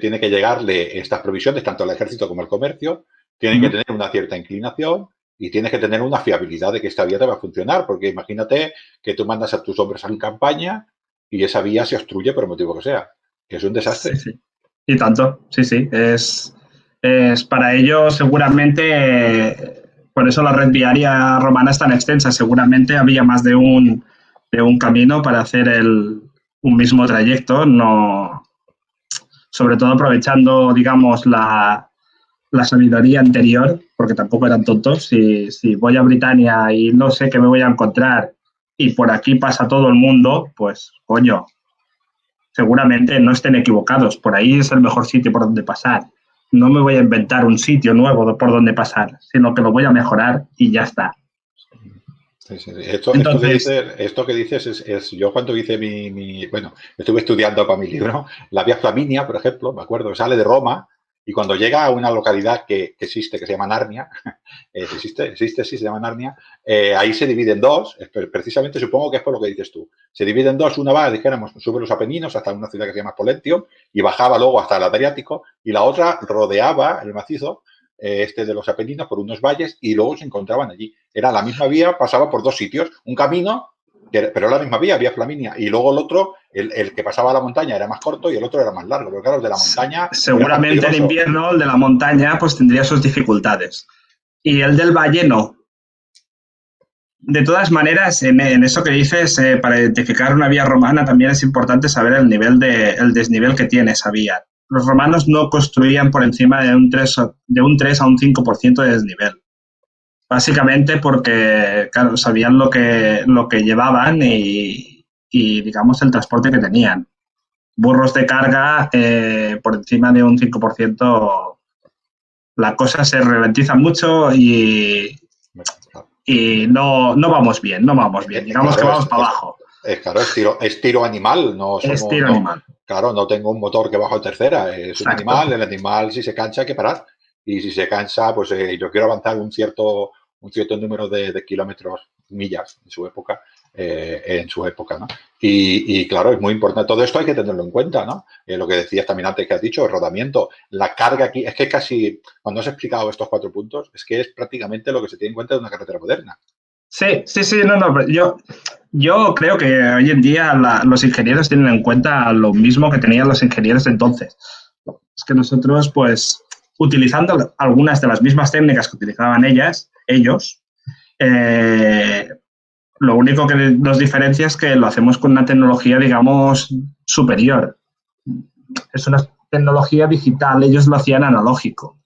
tiene que llegarle estas provisiones, tanto al ejército como al comercio, tienen que tener una cierta inclinación y tienes que tener una fiabilidad de que esta vía te va a funcionar, porque imagínate que tú mandas a tus hombres en campaña y esa vía se obstruye por el motivo que sea, que es un desastre. Sí. Y tanto, sí. Es para ello seguramente, por eso la red viaria romana es tan extensa, seguramente había más de un camino para hacer un mismo trayecto, no, sobre todo aprovechando, digamos, la sabiduría anterior, porque tampoco eran tontos. Si voy a Britania y no sé qué me voy a encontrar y por aquí pasa todo el mundo, pues, coño, seguramente no estén equivocados. Por ahí es el mejor sitio por donde pasar. No me voy a inventar un sitio nuevo por donde pasar, sino que lo voy a mejorar y ya está. Sí. Esto que dices es yo cuando hice bueno, estuve estudiando para mi libro, la vía Flaminia, por ejemplo, me acuerdo, sale de Roma y cuando llega a una localidad que existe, que se llama Narnia, existe, sí, se llama Narnia, ahí se divide en dos, precisamente supongo que es por lo que dices tú. Se divide en dos, una va, dijéramos, sube los Apeninos hasta una ciudad que se llama Polentio y bajaba luego hasta el Adriático y la otra rodeaba el macizo de los Apeninos por unos valles y luego se encontraban allí. Era la misma vía, pasaba por 2 sitios, un camino, pero la misma vía Flaminia, y luego el otro, el que pasaba a la montaña era más corto y el otro era más largo, pero claro, el de la montaña... Seguramente en invierno el de la montaña pues tendría sus dificultades y el del valle no. De todas maneras, en eso que dices, para identificar una vía romana también es importante saber el desnivel que tiene esa vía. Los romanos no construían por encima de un 3 a un 5% de desnivel. Básicamente porque, claro, sabían lo que llevaban y, digamos, el transporte que tenían. Burros de carga por encima de un 5%, la cosa se ralentiza mucho y no vamos bien. Digamos que vamos para abajo. Claro, es tiro animal. Es tiro animal. Claro, no tengo un motor que bajo en tercera. Es un animal. El animal, si se cansa, hay que parar. Y si se cansa, pues yo quiero avanzar un cierto número de kilómetros, millas en su época. en su época, ¿no? Y claro, es muy importante. Todo esto hay que tenerlo en cuenta, ¿no? Lo que decías también antes que has dicho, el rodamiento, la carga aquí, es que casi, cuando has explicado estos 4 puntos, es que es prácticamente lo que se tiene en cuenta de una carretera moderna. Sí, no, yo creo que hoy en día los ingenieros tienen en cuenta lo mismo que tenían los ingenieros de entonces. Es que nosotros, pues, utilizando algunas de las mismas técnicas que utilizaban ellos, lo único que nos diferencia es que lo hacemos con una tecnología, digamos, superior. Es una tecnología digital, ellos lo hacían analógico.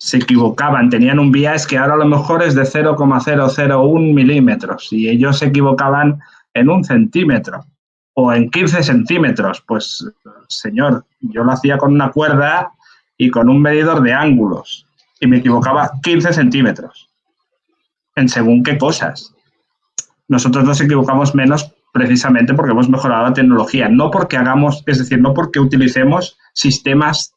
Se equivocaban, tenían un bias que ahora a lo mejor es de 0,001 milímetros y ellos se equivocaban en 1 centímetro o en 15 centímetros. Pues, señor, yo lo hacía con una cuerda y con un medidor de ángulos y me equivocaba 15 centímetros en según qué cosas. Nosotros nos equivocamos menos precisamente porque hemos mejorado la tecnología, no porque hagamos, es decir, no porque utilicemos sistemas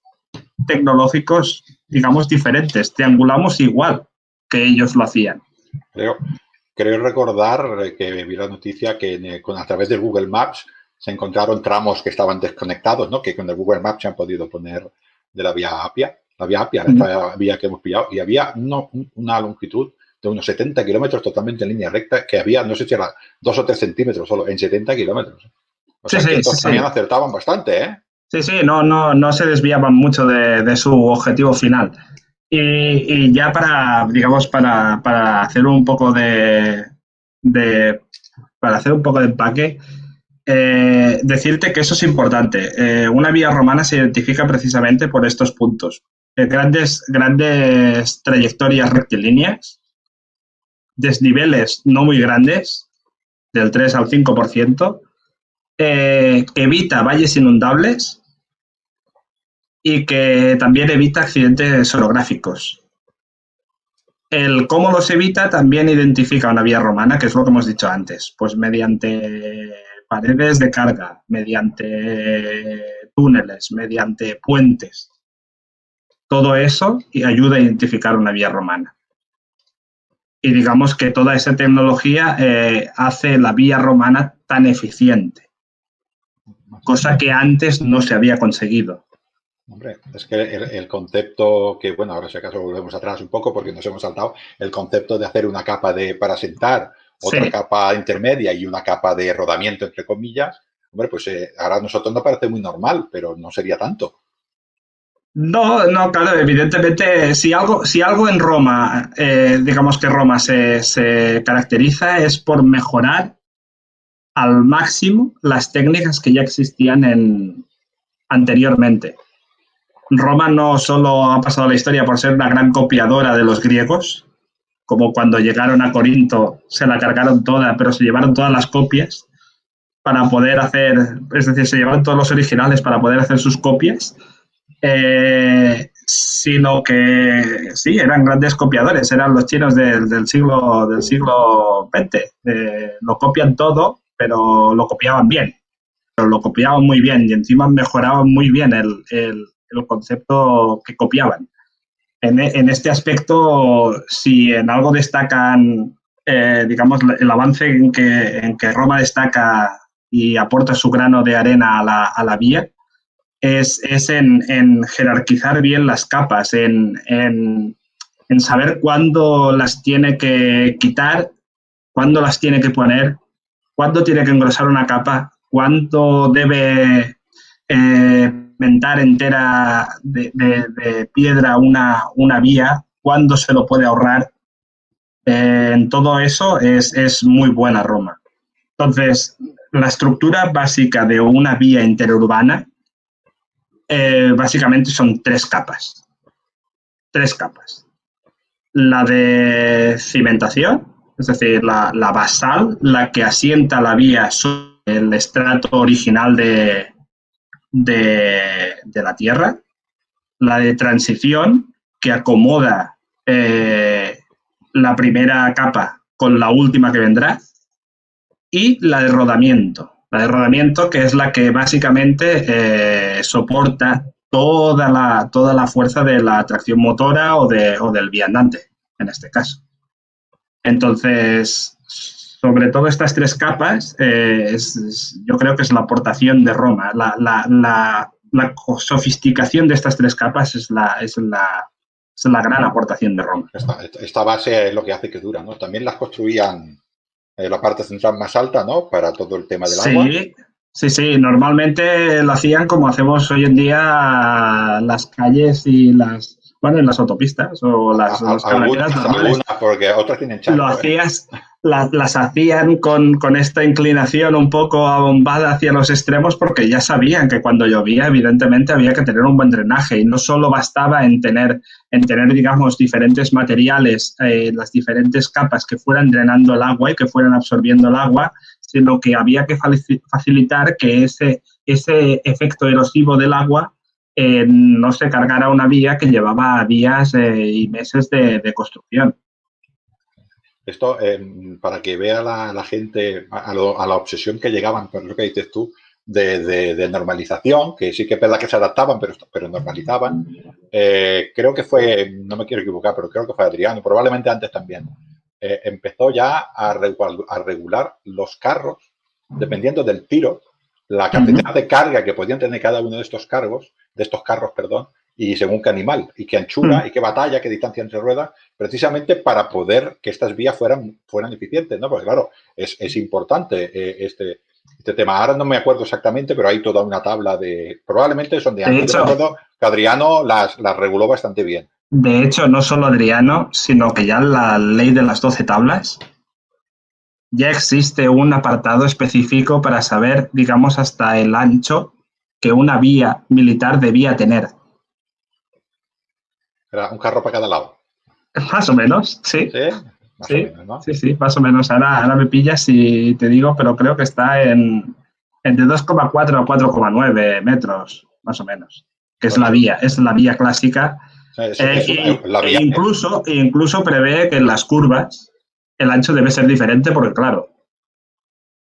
tecnológicos, digamos, diferentes. Triangulamos igual que ellos lo hacían. Creo recordar que vi la noticia que a través de Google Maps se encontraron tramos que estaban desconectados, ¿no? Que con el Google Maps se han podido poner de la vía Apia, esta vía que hemos pillado, y había una longitud de unos 70 kilómetros totalmente en línea recta, que había, no sé si era 2 o 3 centímetros solo, en 70 kilómetros. O sea, que estos también acertaban bastante, ¿eh? Sí, no se desviaban mucho de su objetivo final. Y ya digamos, para hacer un poco para hacer un poco de empaque, decirte que eso es importante. Una vía romana se identifica precisamente por estos puntos. Grandes trayectorias rectilíneas, desniveles no muy grandes, del 3 al 5%, evita valles inundables y que también evita accidentes orográficos. El cómo los evita también identifica una vía romana, que es lo que hemos dicho antes, pues mediante paredes de carga, mediante túneles, mediante puentes. Todo eso ayuda a identificar una vía romana. Y digamos que toda esa tecnología hace la vía romana tan eficiente, cosa que antes no se había conseguido. Hombre, es que el concepto que, bueno, ahora si acaso volvemos atrás un poco porque nos hemos saltado, el concepto de hacer una capa para sentar, otra capa intermedia y una capa de rodamiento, entre comillas, hombre, pues ahora a nosotros nos parece muy normal, pero no sería tanto. No, claro, evidentemente, si algo en Roma, digamos que Roma se caracteriza es por mejorar al máximo las técnicas que ya existían anteriormente. Roma no solo ha pasado la historia por ser una gran copiadora de los griegos, como cuando llegaron a Corinto se la cargaron toda, pero se llevaron todas las copias para poder hacer, es decir, se llevaron todos los originales para poder hacer sus copias, sino que sí, eran grandes copiadores, eran los chinos del siglo XX. Lo copian todo, pero lo copiaban bien, pero lo copiaban muy bien y encima mejoraban muy bien el concepto que copiaban. En este aspecto, si en algo destacan, digamos, el avance en que Roma destaca y aporta su grano de arena a la vía, es en jerarquizar bien las capas, en saber cuándo las tiene que quitar, cuándo las tiene que poner, cuándo tiene que engrosar una capa, cuándo debe mentar entera de piedra una vía, cuándo se lo puede ahorrar. En todo eso es muy buena Roma. Entonces, la estructura básica de una vía interurbana básicamente son 3 capas. 3 capas. La de cimentación, es decir, la basal, la que asienta la vía sobre el estrato original de la tierra. La de transición, que acomoda la primera capa con la última que vendrá. Y la de rodamiento. La de rodamiento, que es la que básicamente soporta toda la fuerza de la tracción motora o del viandante, en este caso. Entonces, sobre todo estas tres capas, yo creo que es la aportación de Roma. La sofisticación de estas tres capas es la gran aportación de Roma. Esta base es lo que hace que dura, ¿no? También las construían la parte central más alta, ¿no? Para todo el tema del agua. Sí. Normalmente lo hacían como hacemos hoy en día las calles y las autopistas o las carreteras normales. Algunas, porque otras tienen charco. Las hacían con esta inclinación un poco abombada hacia los extremos porque ya sabían que cuando llovía, evidentemente, había que tener un buen drenaje y no solo bastaba en tener digamos, diferentes materiales, las diferentes capas que fueran drenando el agua y que fueran absorbiendo el agua, sino que había que facilitar que ese efecto erosivo del agua no se cargara una vía que llevaba días y meses de construcción. Esto, para que vea la gente a la obsesión que llegaban, con lo que dices tú, de normalización, que sí que es verdad que se adaptaban, pero normalizaban. Creo que fue, no me quiero equivocar, pero creo que fue Adriano, probablemente antes también. Empezó ya a regular los carros, dependiendo del tiro, la cantidad de carga que podían tener cada uno de estos carros, y según qué animal, y qué anchura, y qué batalla, qué distancia entre ruedas, precisamente para poder que estas vías fueran eficientes, ¿no? Porque claro, es importante este tema. Ahora no me acuerdo exactamente, pero hay toda una tabla probablemente son de antes. Yo recuerdo que Adriano las reguló bastante bien. De hecho, no solo Adriano, sino que ya en la ley de las 12 tablas ya existe un apartado específico para saber, digamos, hasta el ancho que una vía militar debía tener. Era un carro para cada lado. Más o menos, sí. ¿Sí? Más o menos, ¿no? Sí, más o menos. Ahora me pillas si te digo, pero creo que está entre 2,4 a 4,9 metros, más o menos. Que es la vía clásica. Incluso prevé que en las curvas el ancho debe ser diferente porque, claro,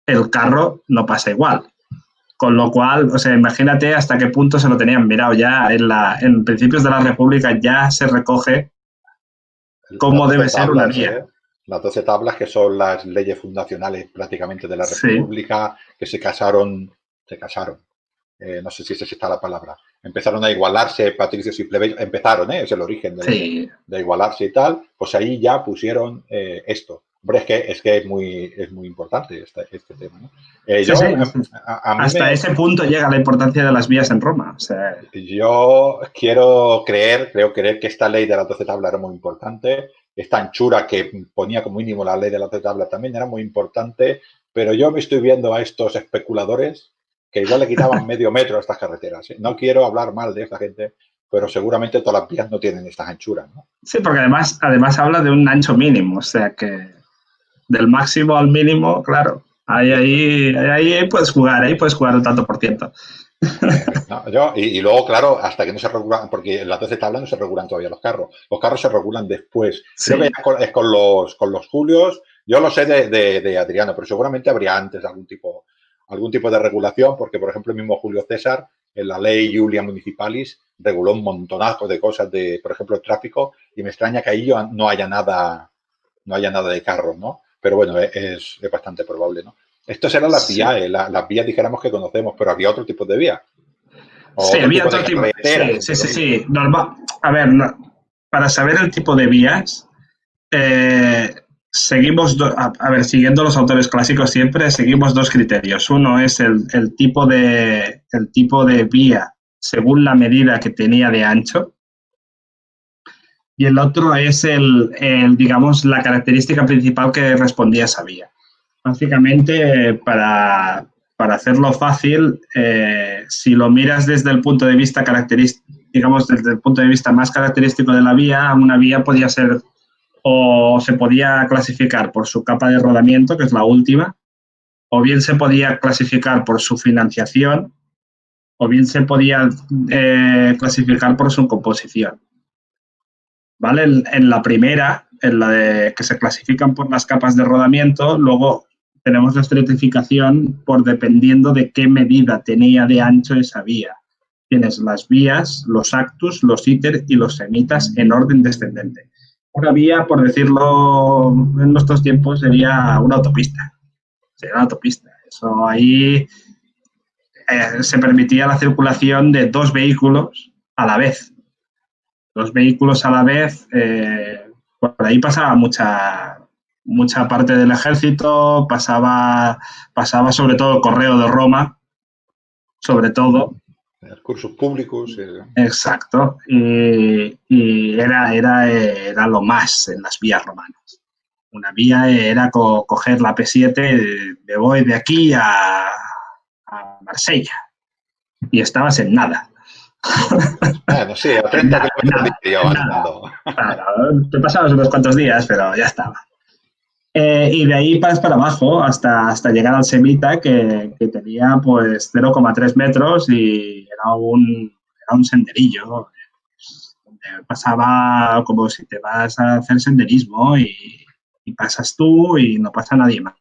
el carro no pasa igual. Con lo cual, o sea, imagínate hasta qué punto se lo tenían mirado ya en principios de la República ya se recoge cómo debe ser una vía. Las 12 tablas que son las leyes fundacionales prácticamente de la República, que se casaron, no sé si esa está la palabra, empezaron a igualarse patricios y plebeyos, es el origen de igualarse y tal, pues ahí ya pusieron esto. Hombre, es que es muy importante este tema, ¿no? Hasta ese punto llega la importancia de las vías en Roma. O sea, yo creo creer que esta ley de las 12 tablas era muy importante. Esta anchura que ponía como mínimo la ley de las 12 tablas también era muy importante, pero yo me estoy viendo a estos especuladores que igual le quitaban medio metro a estas carreteras. No quiero hablar mal de esta gente, pero seguramente todas las vías no tienen estas anchuras, ¿no? Sí, porque además habla de un ancho mínimo, o sea que del máximo al mínimo, claro, ahí puedes jugar un tanto por ciento. No, y luego, claro, hasta que no se regulan, porque en las 12 tablas no se regulan todavía los carros se regulan después. Sí. Creo que es con los Julios, yo lo sé de Adriano, pero seguramente habría antes algún tipo de regulación, porque por ejemplo el mismo Julio César, en la ley Julia Municipalis, reguló un montonazo de cosas por ejemplo, el tráfico, y me extraña que ahí no haya nada de carros, ¿no? Pero bueno, es bastante probable, ¿no? Estas eran las vías, las vías dijéramos que conocemos, pero había otro tipo de vías. Sí, había otro tipo de carreteras. Sí. Normal. A ver, para saber el tipo de vías, seguimos, siguiendo los autores clásicos siempre, seguimos dos criterios. Uno es el tipo de vía según la medida que tenía de ancho. Y el otro es digamos, la característica principal que respondía a esa vía. Básicamente, para hacerlo fácil, si lo miras desde el punto de vista desde el punto de vista más característico de la vía, una vía podía ser o se podía clasificar por su capa de rodamiento, que es la última, o bien se podía clasificar por su financiación, o bien se podía clasificar por su composición. ¿Vale? En la primera, en la de que se clasifican por las capas de rodamiento, luego tenemos la estratificación por dependiendo de qué medida tenía de ancho esa vía. Tienes las vías, los actus, los iter y los semitas en orden descendente. una vía, por decirlo en nuestros tiempos, sería una autopista. Sería una autopista. Eso ahí se permitía la circulación de 2 vehículos a la vez. 2 vehículos a la vez, por ahí pasaba mucha parte del ejército, pasaba sobre todo el correo de Roma, sobre todo. Cursos públicos. Exacto. Y era lo más en las vías romanas. Una vía era coger la P7, me voy de aquí a Marsella. Y estabas en nada. Bueno, sí, a 30 kilómetros diario andando. Claro, te pasabas unos cuantos días, pero ya estaba. Y de ahí vas para abajo hasta llegar al Semita, que tenía pues 0,3 metros y era un senderillo donde pasaba como si te vas a hacer senderismo y pasas tú y no pasa nadie más.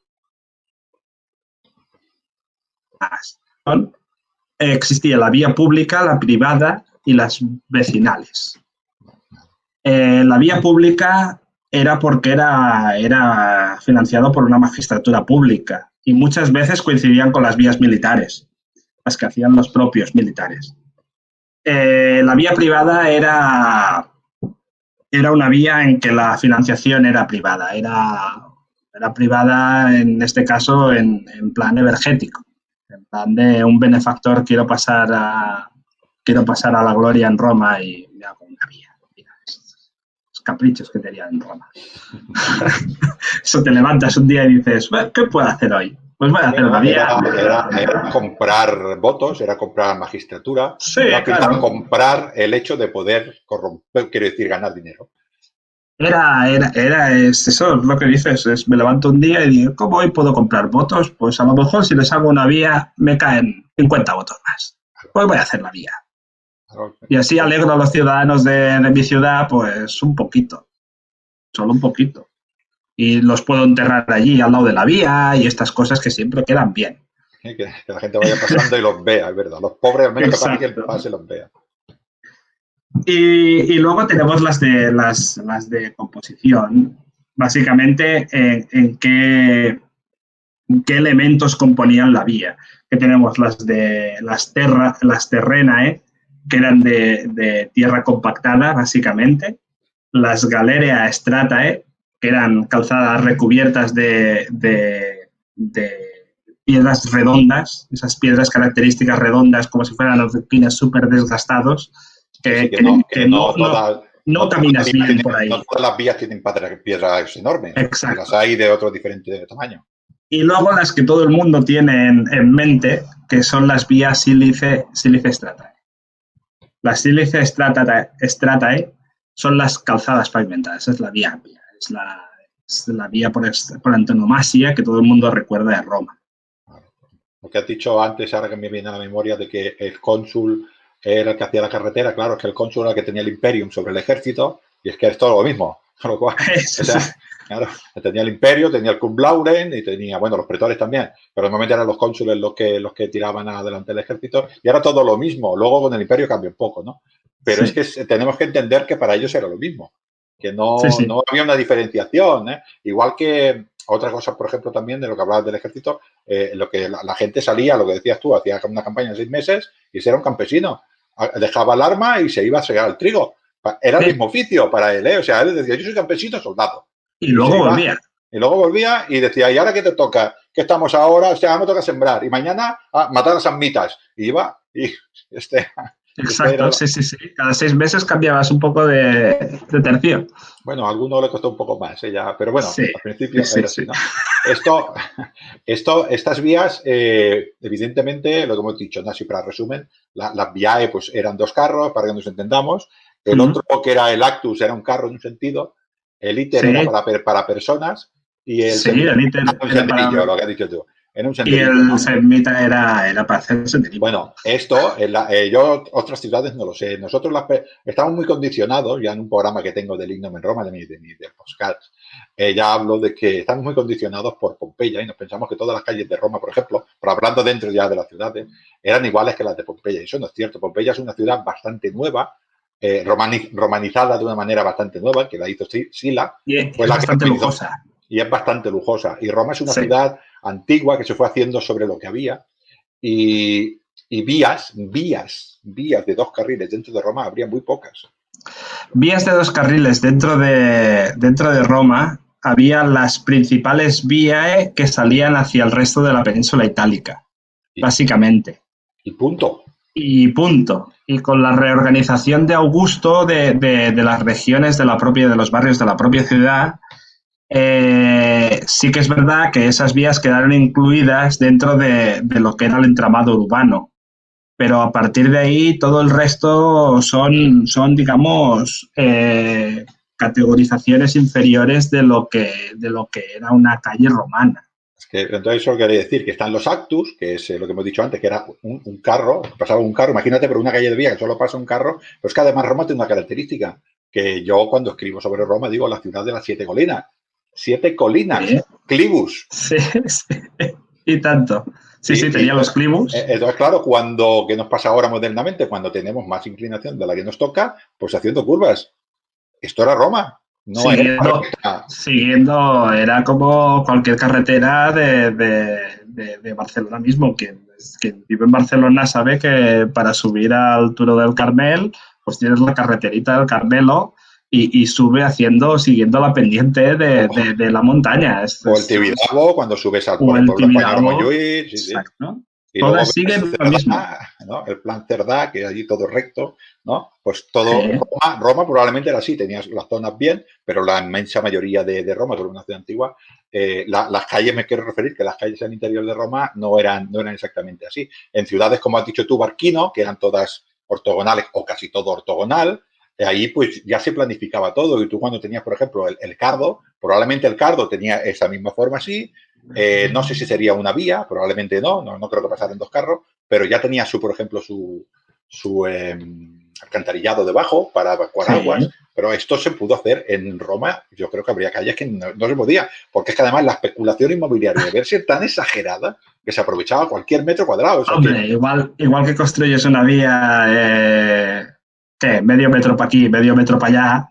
Existía la vía pública, la privada y las vecinales. La vía pública era porque era financiado por una magistratura pública y muchas veces coincidían con las vías militares, las que hacían los propios militares. La vía privada era una vía en que la financiación era privada, era privada en este caso en plan energético, en plan de un benefactor quiero pasar a la gloria en Roma y me hago una vía. Caprichos que tenían en Roma. Eso te levantas un día y dices, ¿qué puedo hacer hoy? Pues voy a hacer una vía. Era comprar votos, era comprar magistratura, sí, era claro. comprar el hecho de poder corromper, quiero decir, ganar dinero. Es eso es lo que dices, me levanto un día y digo, ¿cómo hoy puedo comprar votos? Pues a lo mejor si les hago una vía me caen 50 votos más. Pues voy a hacer la vía. Y así alegro a los ciudadanos de mi ciudad, pues un poquito, solo un poquito. Y los puedo enterrar allí al lado de la vía y estas cosas que siempre quedan bien. Que la gente vaya pasando y los vea, es verdad. Los pobres, al menos que alguien pase, los vea. Y luego tenemos las de composición, básicamente en qué elementos componían la vía. Que tenemos las terrenae, que eran de tierra compactada, básicamente, las galeria stratae, que eran calzadas recubiertas de piedras redondas, esas piedras características redondas, como si fueran los pines súper desgastados, que no caminas bien por ahí. No todas las vías tienen piedras enormes. Exacto. Las hay de otro diferente tamaño. Y luego las que todo el mundo tiene en mente, que son las vías sílice stratae. Las sílice stratae son las calzadas pavimentadas, es la vía, es la vía por antonomasia que todo el mundo recuerda de Roma. Lo que has dicho antes, ahora que me viene a la memoria de que el cónsul era el que hacía la carretera, claro, es que el cónsul era el que tenía el imperium sobre el ejército, y es que es todo lo mismo. Con lo cual, claro, tenía el imperio, tenía el cum laude y tenía, bueno, los pretores también, pero normalmente eran los cónsules los que tiraban adelante el ejército, y ahora todo lo mismo. Luego con el imperio cambia un poco, ¿no? Pero es que tenemos que entender que para ellos era lo mismo, que no había una diferenciación, ¿eh? Igual que otra cosa, por ejemplo, también de lo que hablabas del ejército, lo que la gente salía, lo que decías tú, hacía una campaña de 6 meses y era un campesino. Dejaba el arma y se iba a segar el trigo. Era el mismo oficio para él, ¿eh? O sea, él decía, yo soy campesino, soldado. Y luego volvía. Y luego volvía y decía, ¿y ahora qué te toca? ¿Qué estamos ahora? O sea, me toca sembrar. Y mañana matar a samnitas. Y iba y Exacto, sí. Cada 6 meses cambiabas un poco de tercio. Bueno, a alguno le costó un poco más, ya, pero bueno, al principio era así, ¿no? Estas vías, evidentemente, lo que hemos dicho, ¿no? Así para resumen, las viae pues eran 2 carros, para que nos entendamos. El otro, que era el actus, era un carro en un sentido. El iter era para personas. Y el iter era un senderillo, lo que has dicho tú. Y el semita era para hacer senderismo. Bueno, esto, yo otras ciudades no lo sé. Nosotros estamos muy condicionados, ya en un programa que tengo del Lignum en Roma, de podcast, ya hablo de que estamos muy condicionados por Pompeya y nos pensamos que todas las calles de Roma, por ejemplo, pero hablando dentro ya de las ciudades, eran iguales que las de Pompeya. Y eso no es cierto. Pompeya es una ciudad bastante nueva, romanizada de una manera bastante nueva, que la hizo Sila. Y es Fue la que bastante lujosa. Y es bastante lujosa. Y Roma es una Sí. ciudad antigua que se fue haciendo sobre lo que había. Y vías de 2 carriles dentro de Roma habría muy pocas. Vías de 2 carriles dentro de Roma, había las principales vías que salían hacia el resto de la península itálica, básicamente. Y punto. Y punto. Y con la reorganización de Augusto de las regiones de los barrios de la propia ciudad, sí que es verdad que esas vías quedaron incluidas dentro de lo que era el entramado urbano. Pero a partir de ahí todo el resto son digamos, categorizaciones inferiores de lo que era una calle romana. Es que entonces eso quiere decir que están los actus, que es lo que hemos dicho antes, que era un carro, pasaba un carro, imagínate, por una calle de vía que solo pasa un carro, pero es que además Roma tiene una característica, que yo cuando escribo sobre Roma digo la ciudad de las 7 colinas. 7 colinas, ¿Sí? clivus. Sí, sí, y tanto. Sí, tenía los clivus. Entonces, claro, ¿qué nos pasa ahora modernamente? Cuando tenemos más inclinación de la que nos toca, pues haciendo curvas. Esto era Roma. No siguiendo, era como cualquier carretera de Barcelona mismo. Quien vive en Barcelona sabe que para subir al Turó del Carmel, pues tienes la carreterita del Carmelo y sube siguiendo la pendiente de la montaña. O el Tibidabo, cuando subes al pueblo español Montjuïc. Exacto. Y todas siguen lo mismo. ¿no? El plan Cerdá, que es allí todo recto, ¿no? Pues todo Roma probablemente era así, tenías las zonas bien, pero la inmensa mayoría de Roma, como una ciudad antigua, las calles, me quiero referir, que las calles al interior de Roma no eran exactamente así. En ciudades, como has dicho tú, Barquino, que eran todas ortogonales o casi todo ortogonal, ahí pues ya se planificaba todo. Y tú cuando tenías, por ejemplo, el Cardo, probablemente el Cardo tenía esa misma forma así. No sé si sería una vía, probablemente no creo que pasaran 2 carros, pero ya tenía por ejemplo, su alcantarillado debajo para evacuar aguas, pero esto se pudo hacer en Roma. Yo creo que habría calles que no se podía, porque es que además la especulación inmobiliaria debe ser tan exagerada que se aprovechaba cualquier metro cuadrado. O sea, hombre, igual que construyes una vía, medio metro para aquí, medio metro para allá,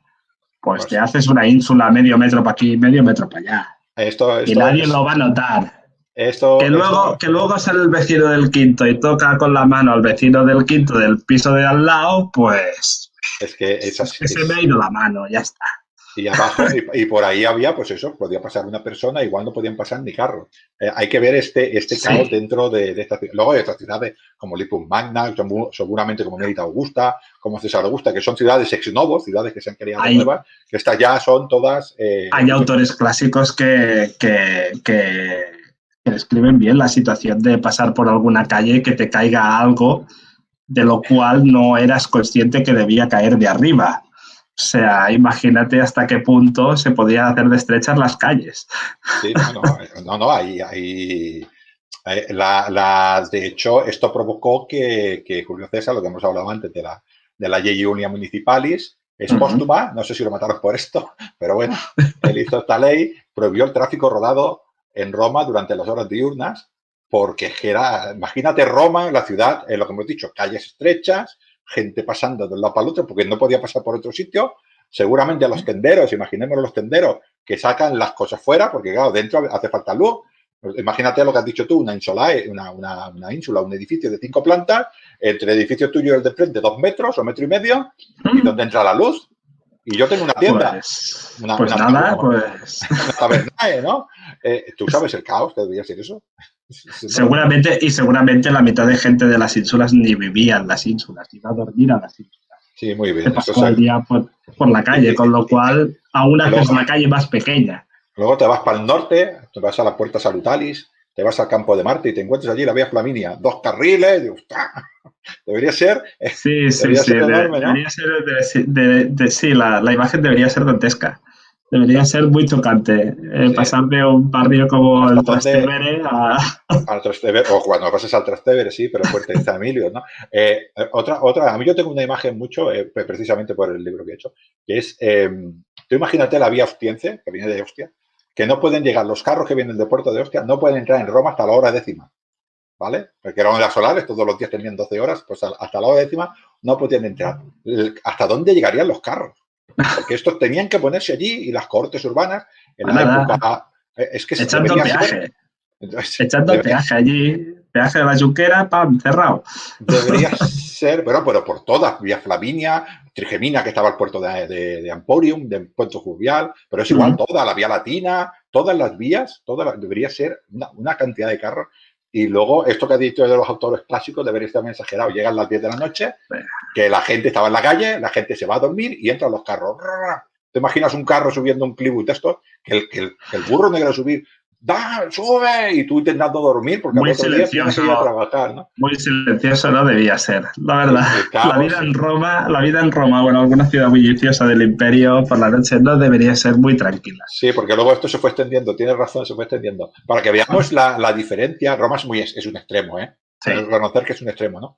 pues te haces una ínsula medio metro para aquí, medio metro para allá. Y nadie lo va a notar. Que luego sale el vecino del quinto y toca con la mano al vecino del quinto del piso de al lado, pues es que se me ha ido la mano, ya está. Y abajo, y por ahí había, pues eso, podía pasar una persona, igual no podían pasar ni carros. Hay que ver este caos dentro de esta ciudad. Luego hay otras ciudades como Lipum Magna, seguramente como Mérida Augusta, como César Augusta, que son ciudades ex novo, ciudades que se han creado nuevas, que estas ya son todas... hay autores clásicos que describen bien la situación de pasar por alguna calle y que te caiga algo de lo cual no eras consciente que debía caer de arriba. O sea, imagínate hasta qué punto se podían hacer de estrechas las calles. Sí, de hecho, esto provocó que Julio César, lo que hemos hablado antes de la Ley Iulia Municipalis, es póstuma, no sé si lo mataron por esto, pero bueno, él hizo esta ley, prohibió el tráfico rodado en Roma durante las horas diurnas, porque imagínate Roma, la ciudad, lo que hemos dicho, calles estrechas, gente pasando de un lado para el otro, porque no podía pasar por otro sitio. Seguramente a los tenderos, imaginemos los tenderos que sacan las cosas fuera, porque claro, dentro hace falta luz. Imagínate lo que has dicho tú, una ínsula, un edificio de 5 plantas, entre el edificio tuyo y el de frente 2 metros o metro y medio, y donde entra la luz. Y yo tengo una tienda. Una tabernae, ¿no? ¿Tú sabes el caos que debería ser eso? Seguramente la mitad de gente de las ínsulas ni vivía en las ínsulas, iba a dormir a las ínsulas. Sí, muy bien. Pasó el día por la calle, con lo cual aún haces la calle más pequeña. Luego te vas para el norte, te vas a la Puerta Salutalis, te vas al Campo de Marte y te encuentras allí la Vía Flaminia, 2 carriles, debería ser. Enorme, ¿no? Debería ser la imagen debería ser dantesca. Debería ser muy chocante pasar de un barrio como el Trastevere al Trastevere, o cuando pases al Trastevere, sí, pero Fuerte de San Emilio, ¿no? Otra, a mí yo tengo una imagen mucho, precisamente por el libro que he hecho, que es, tú imagínate la vía ostiense, que viene de Ostia, que no pueden llegar, los carros que vienen del puerto de Ostia no pueden entrar en Roma hasta la hora 10. ¿vale? Porque eran las solares, todos los días tenían 12 horas, pues hasta la hora décima no podían entrar. ¿Hasta dónde llegarían los carros? Porque estos tenían que ponerse allí y las cohortes urbanas en la época... Es que echando peaje. Echando peaje allí, peaje de la Junquera, ¡pam!, cerrado. Debería ser, pero por todas, vía Flavinia, Trigemina, que estaba al puerto de Emporium, de Puerto Fluvial, pero es igual, toda la vía latina, todas las vías, debería ser una cantidad de carros. Y luego, esto que ha dicho de los autores clásicos debería estar bien exagerado. Llegan las 10 de la noche, que la gente estaba en la calle, la gente se va a dormir y entran los carros. ¿Te imaginas un carro subiendo un clibut de esto? Que el burro no quiere subir. ¡Da, sube! Y tú intentando dormir porque muy al otro día tienes que ir a trabajar, ¿no? Muy silencioso no debía ser, la verdad. La vida en Roma, bueno, alguna ciudad bulliciosa del imperio, por la noche no debería ser muy tranquila. Sí, porque luego esto se fue extendiendo, tienes razón, se fue extendiendo. Para que veamos la diferencia, Roma es un extremo, ¿eh? Sí. Reconocer que es un extremo, ¿no?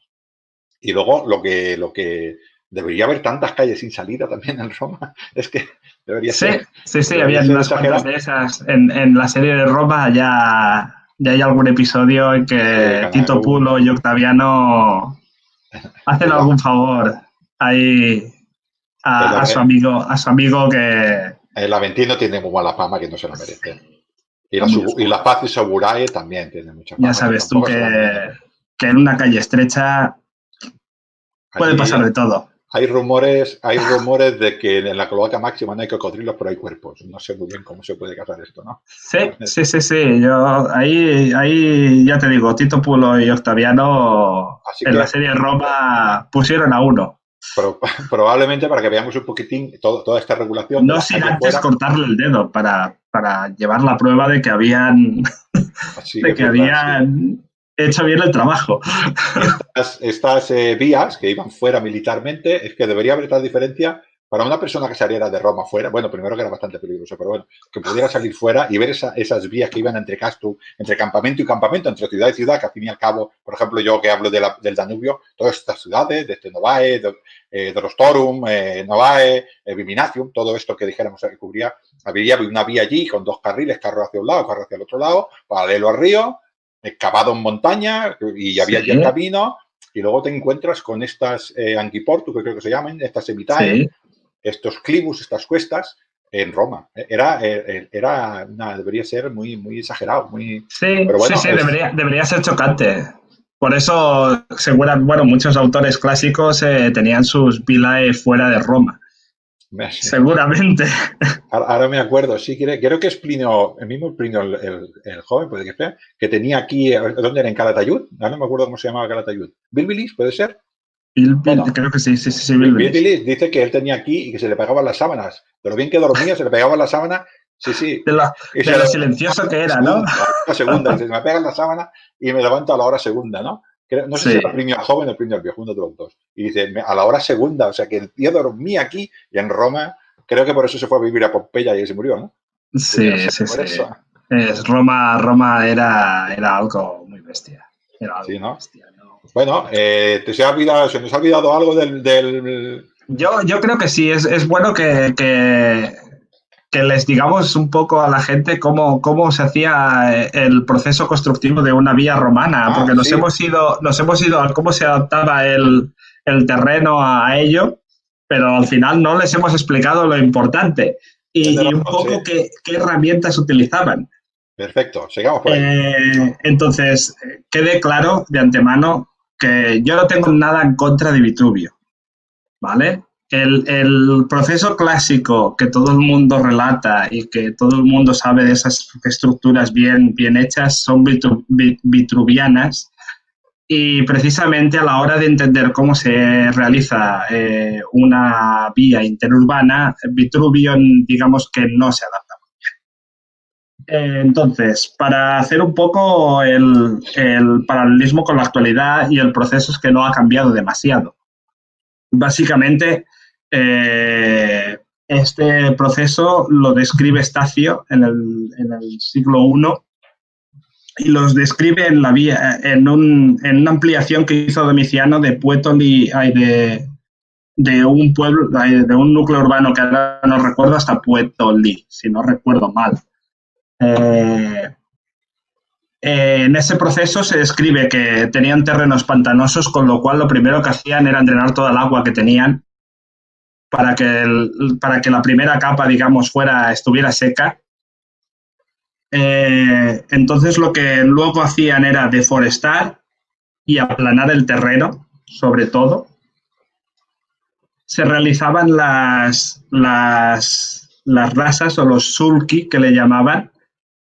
Y luego lo que debería haber tantas calles sin salida también en Roma, es que debería ser. Sí, había unas cuantas de esas. En la serie de Roma ya hay algún episodio en que Tito Pulo y Octaviano hacen algún favor ahí a su amigo que... El Aventino tiene muy mala fama que no se la merece. Y la Paz y Soburae también tiene mucha fama. Ya sabes tú que en una calle estrecha puede pasar de todo. Hay rumores de que en la cloaca máxima no hay cocodrilos, pero hay cuerpos. No sé muy bien cómo se puede casar esto, ¿no? Sí. Yo ahí ya te digo, Tito Pulo y Octaviano la serie Roma pusieron a uno. Pero, probablemente para que veamos un poquitín toda esta regulación. No sin antes cortarle el dedo para llevar la prueba de que habían hecho bien el trabajo. Estas vías que iban fuera militarmente, es que debería haber tal diferencia para una persona que saliera de Roma fuera. Bueno, primero que era bastante peligroso, pero bueno, que pudiera salir fuera y ver esas vías que iban entre campamento y campamento, entre ciudad y ciudad, que al fin y al cabo, por ejemplo, yo que hablo del Danubio, todas estas ciudades, desde Novae, de Rostorum, Novae, Viminacium, todo esto que dijéramos que cubría, había una vía allí con 2 carriles, carro hacia un lado, carro hacia el otro lado, paralelo al río, excavado en montaña y había allí el camino, y luego te encuentras con estas anquiportu, que creo que se llaman, estas semitae, estos clibus, estas cuestas, en Roma. Debería ser muy, muy exagerado. Pero bueno, debería ser chocante. Por eso, muchos autores clásicos tenían sus villae fuera de Roma. Seguramente. Ahora me acuerdo, sí, creo que es Plinio, el mismo Plinio el joven, puede que sea, que tenía aquí, ¿dónde era? En Calatayud, no me acuerdo cómo se llamaba Calatayud. ¿Bilbilis, puede ser? Creo que sí, Bilbilis dice que él tenía aquí y que se le pegaban las sábanas. De lo bien que dormía, se le pegaban las sábanas. Sí. De lo silencioso que era, ¿no? La segunda, dice, me pegan las sábanas y me levanto a la hora segunda, ¿no? No sé si era Plinio el joven o Plinio el viejo, uno de los dos. Y dice, a la hora segunda, o sea que el tío dormía aquí y en Roma, creo que por eso se fue a vivir a Pompeya y se murió, ¿no? Sí. Roma era algo muy bestia. Era algo ¿no? Bestia, ¿no? Bueno, ¿se nos ha olvidado algo del... Yo creo que sí, es bueno que les digamos un poco a la gente cómo se hacía el proceso constructivo de una vía romana, porque nos hemos ido a cómo se adaptaba el terreno a ello, pero al final no les hemos explicado lo importante y un poco qué herramientas utilizaban. Perfecto, sigamos por ahí. Entonces, quede claro de antemano que yo no tengo nada en contra de Vitruvio, ¿vale? El proceso clásico que todo el mundo relata y que todo el mundo sabe de esas estructuras bien hechas son vitruvianas, y precisamente a la hora de entender cómo se realiza una vía interurbana, Vitruvio digamos que no se adapta muy bien. Entonces, para hacer un poco el paralelismo con la actualidad y el proceso es que no ha cambiado demasiado. Básicamente, este proceso lo describe Estacio en el siglo I y los describe en la vía, en una ampliación que hizo Domiciano de Puetoli, de un pueblo, de un núcleo urbano que ahora no recuerdo, hasta Puetoli, si no recuerdo mal. En ese proceso se describe que tenían terrenos pantanosos, con lo cual lo primero que hacían era drenar toda el agua que tenían para que la primera capa, digamos, estuviera seca. Entonces lo que luego hacían era deforestar y aplanar el terreno, sobre todo. Se realizaban las rasas o los sulky, que le llamaban,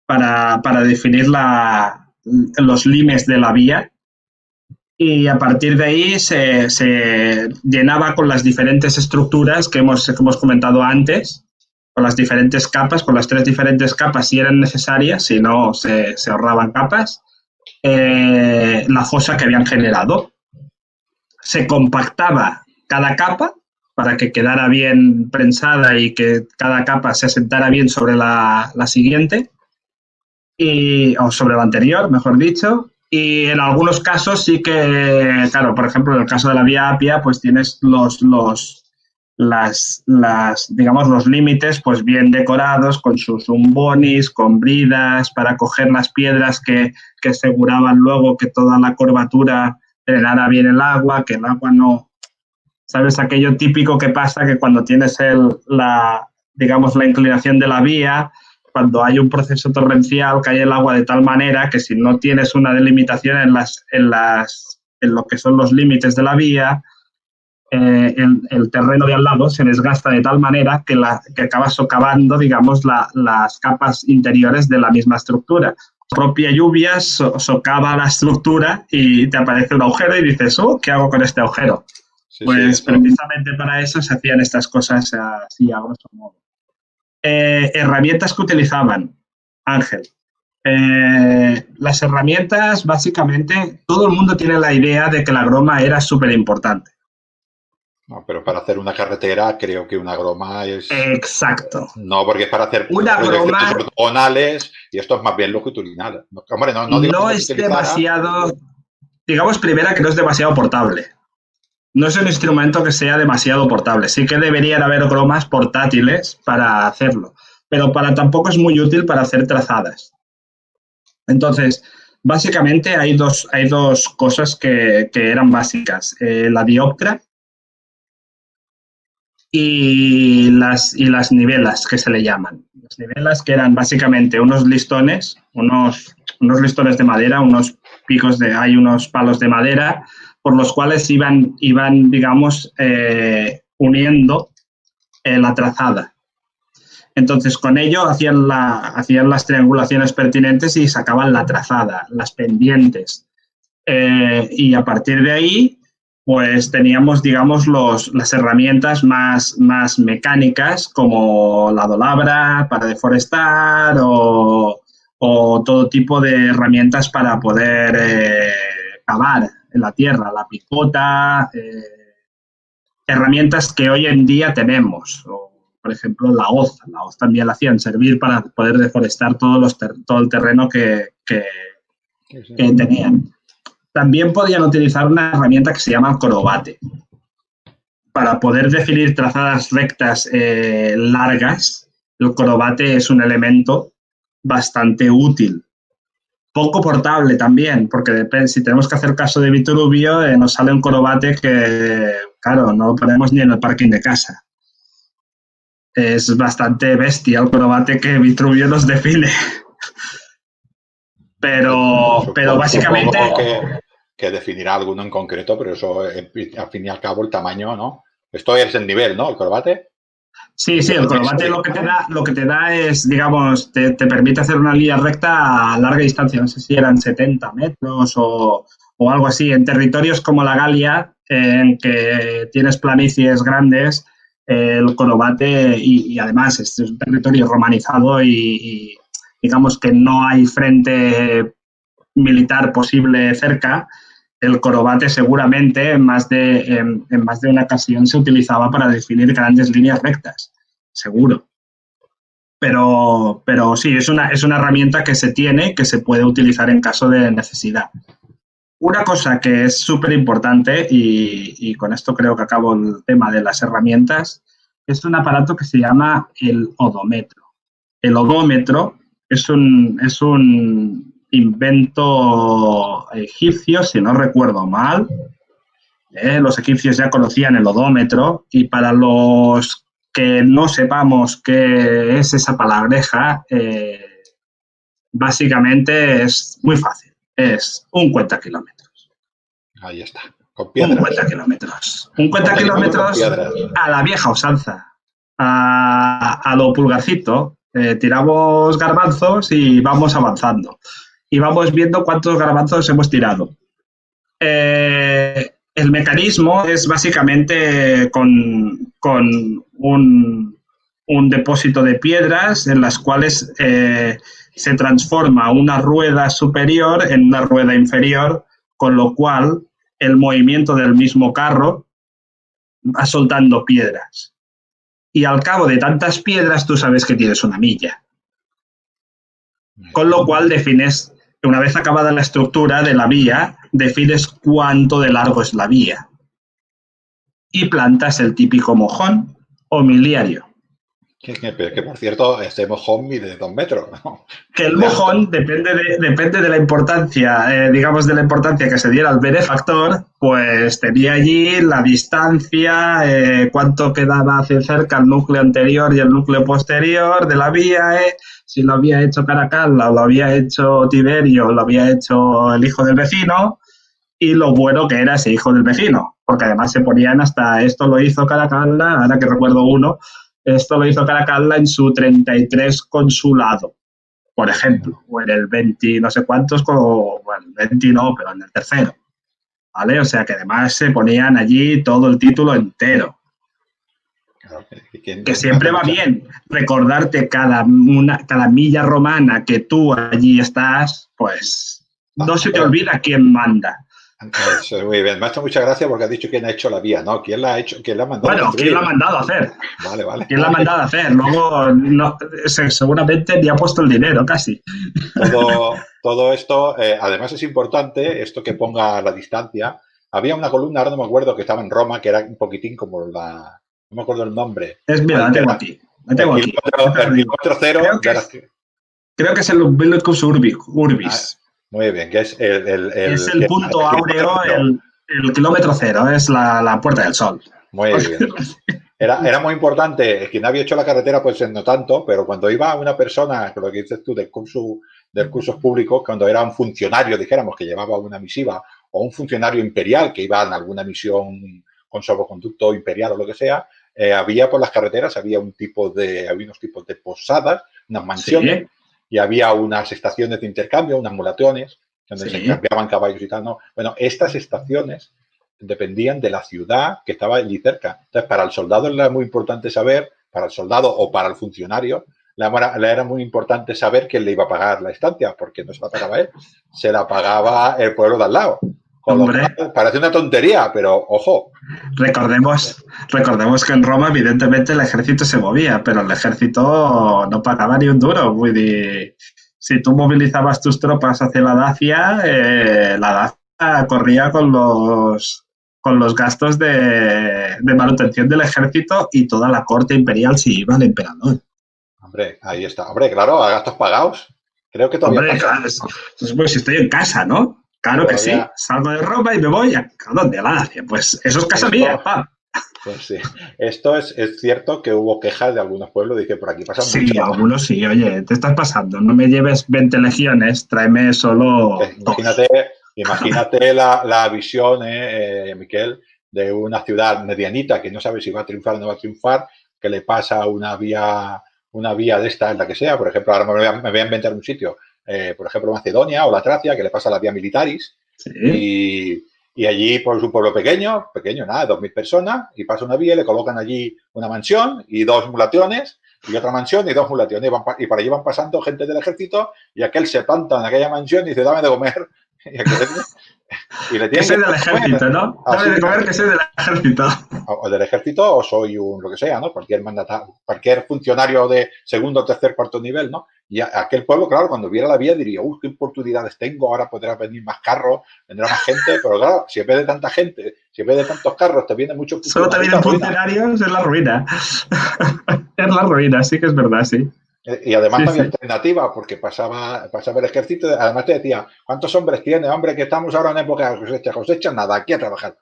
para definir los limes de la vía, y a partir de ahí se llenaba con las diferentes estructuras que hemos comentado antes, con las diferentes capas, con las 3 diferentes capas si eran necesarias, si no se ahorraban capas, la fosa que habían generado. Se compactaba cada capa para que quedara bien prensada y que cada capa se asentara bien sobre la siguiente, o sobre la anterior, mejor dicho. Y en algunos casos sí que, claro, por ejemplo, en el caso de la vía Apia, pues tienes digamos, los límites pues bien decorados con sus umbonis, con bridas para coger las piedras que aseguraban luego que toda la curvatura drenara bien el agua, que el agua no... ¿Sabes? Aquello típico que pasa que cuando tienes digamos, la inclinación de la vía, cuando hay un proceso torrencial, cae el agua de tal manera que si no tienes una delimitación en lo que son los límites de la vía, el terreno de al lado se desgasta de tal manera que acaba socavando, digamos, las capas interiores de la misma estructura. La propia lluvia socava la estructura y te aparece un agujero y dices, ¿qué hago con este agujero? Sí, pues sí, precisamente para eso se hacían estas cosas así a grosso modo. Herramientas que utilizaban, Ángel. Las herramientas, básicamente, todo el mundo tiene la idea de que la groma era súper importante. No, pero para hacer una carretera creo que una groma es... Exacto. No, porque es para hacer una groma ortogonales y esto es más bien longitudinal. Hombre, no es demasiado... Digamos, primera, que no es demasiado portable. No es un instrumento que sea demasiado portable. Sí que deberían haber gromas portátiles para hacerlo, pero tampoco es muy útil para hacer trazadas. Entonces, básicamente hay dos cosas que eran básicas. La dioptra y las nivelas, que se le llaman. Las nivelas, que eran básicamente unos listones de madera, unos palos de madera, por los cuales iban digamos, uniendo la trazada. Entonces, con ello hacían las triangulaciones pertinentes y sacaban la trazada, las pendientes. Y a partir de ahí, pues teníamos, digamos, las herramientas más mecánicas, como la dolabra para deforestar o todo tipo de herramientas para poder cavar en la tierra, la picota, herramientas que hoy en día tenemos, por ejemplo, la hoz también la hacían servir para poder deforestar todo el terreno que tenían. También podían utilizar una herramienta que se llama corobate para poder definir trazadas rectas largas. El corobate es un elemento bastante útil. Poco portable también, porque depende, si tenemos que hacer caso de Vitruvio, nos sale un corobate que, claro, no lo ponemos ni en el parking de casa. Es bastante bestia el corobate que Vitruvio nos define. Pero básicamente... Que definirá alguno en concreto, pero eso, al fin y al cabo, el tamaño, ¿no? Esto es el nivel, ¿no? El corobate. Sí, el corobate lo que te da es, digamos, te permite hacer una línea recta a larga distancia. No sé si eran 70 metros o algo así. En territorios como la Galia, en que tienes planicies grandes, el corobate, y además es un territorio romanizado y digamos que no hay frente militar posible cerca, el corobate seguramente en más de una ocasión se utilizaba para definir grandes líneas rectas, seguro. Pero sí, es una herramienta que se tiene, que se puede utilizar en caso de necesidad. Una cosa que es súper importante, y con esto creo que acabo el tema de las herramientas, es un aparato que se llama el odómetro. El odómetro es un invento egipcio, si no recuerdo mal. Los egipcios ya conocían el odómetro y para los que no sepamos qué es esa palabreja, básicamente es muy fácil. Es un cuentakilómetros. Ahí está, con piedras. Un cuentakilómetros. Un cuentakilómetros a la vieja usanza, a lo pulgarcito. Tiramos garbanzos y vamos avanzando. Y vamos viendo cuántos garbanzos hemos tirado. El mecanismo es básicamente con un depósito de piedras en las cuales se transforma una rueda superior en una rueda inferior, con lo cual el movimiento del mismo carro va soltando piedras. Y al cabo de tantas piedras tú sabes que tienes una milla. Con lo cual defines, una vez acabada la estructura de la vía, defines cuánto de largo es la vía. Y plantas el típico mojón o miliario. Que por cierto, este mojón mide 2 metros, ¿no? Que el mojón depende de la importancia, digamos, de la importancia que se diera al benefactor, pues tenía allí la distancia, cuánto quedaba hacia cerca el núcleo anterior y el núcleo posterior de la vía, si lo había hecho Caracalla, lo había hecho Tiberio, lo había hecho el hijo del vecino, y lo bueno que era ese hijo del vecino, porque además se ponían hasta, esto lo hizo Caracalla, ahora que recuerdo uno, esto lo hizo Caracalla en su 33 consulado, por ejemplo, o en el 20 no sé cuántos, bueno, 20 no, pero en el tercero, ¿vale? O sea que además se ponían allí todo el título entero. Claro, que siempre va bien recordarte cada milla romana que tú allí estás, pues no se te olvida quién manda. Eso, muy bien. Me ha hecho mucha gracia porque has dicho quién ha hecho la vía, ¿no? ¿Quién la ha hecho? ¿Quién la ha mandado a construir? ¿Quién la ha mandado a hacer? Vale. ¿Quién la ha mandado a hacer? Luego, no, seguramente ni ha puesto el dinero, casi. Todo esto, además es importante, esto que ponga la distancia. Había una columna, ahora no me acuerdo, que estaba en Roma, que era un poquitín como la... No me acuerdo el nombre. La tengo aquí. El kilómetro cero. Creo que es el Umbilicus Urbis. Muy bien, que es es el punto áureo, el kilómetro cero, es la Puerta del Sol. Muy bien. Era muy importante, quien había hecho la carretera pues no tanto, pero cuando iba una persona, lo que dices tú, del cursos públicos, cuando era un funcionario, dijéramos, que llevaba una misiva, o un funcionario imperial que iba en alguna misión con salvoconducto imperial o lo que sea, había por las carreteras, había unos tipos de posadas, unas mansiones, ¿sí? Y había unas estaciones de intercambio, unas mulaciones, donde se cambiaban caballos y tal, ¿no? Bueno, estas estaciones dependían de la ciudad que estaba allí cerca. Entonces, para el soldado era muy importante saber, para el soldado o para el funcionario, le era muy importante saber quién le iba a pagar la estancia, porque no se la pagaba él, se la pagaba el pueblo de al lado. Hombre, parece una tontería, pero ojo. Recordemos que en Roma, evidentemente, el ejército se movía, pero el ejército no pagaba ni un duro. Si tú movilizabas tus tropas hacia la Dacia, la Dacia corría con los gastos de manutención del ejército y toda la corte imperial se iba al emperador. Hombre, ahí está. Hombre, claro, a gastos pagados. Creo que todavía claro, pues si estoy en casa, ¿no? Claro que sí, salgo de Roma y me voy ¿a dónde? A la Dacia. Pues eso es casa mía, pa. Pues sí. Esto es cierto que hubo quejas de algunos pueblos, dije, por aquí pasan mucho. Sí, algunos sí, oye, te estás pasando, no me lleves 20 legiones, tráeme solo Imagínate la visión, Miquel, de una ciudad medianita que no sabe si va a triunfar o no va a triunfar, que le pasa una vía de esta en la que sea, por ejemplo, ahora me voy a inventar un sitio, por ejemplo, Macedonia o la Tracia, que le pasa la vía Militaris, sí. Y allí, pues, un pueblo pequeño, nada, 2.000 personas, y pasa una vía, le colocan allí una mansión y 2 mulaciones, y otra mansión y 2 mulaciones, y por allí van pasando gente del ejército, y aquel se planta en aquella mansión y dice, dame de comer, y le tienen que soy del ejército, ¿no? Dame de comer que soy del ejército. O del ejército, o soy lo que sea, ¿no? Cualquier funcionario de segundo, tercer, cuarto nivel, ¿no? Y aquel pueblo, claro, cuando viera la vía diría, qué oportunidades tengo, ahora podrá venir más carros, vendrá más gente, pero claro, si en vez de tanta gente, si en vez de tantos carros te vienen muchos funcionarios. Solo te vienen funcionarios, es la ruina. Es la ruina, sí que es verdad, sí. Y además Sí, no había sí. alternativa porque pasaba el ejército, además te decía, ¿cuántos hombres tiene? Hombre, que estamos ahora en época de cosecha, cosecha, nada, aquí a trabajar.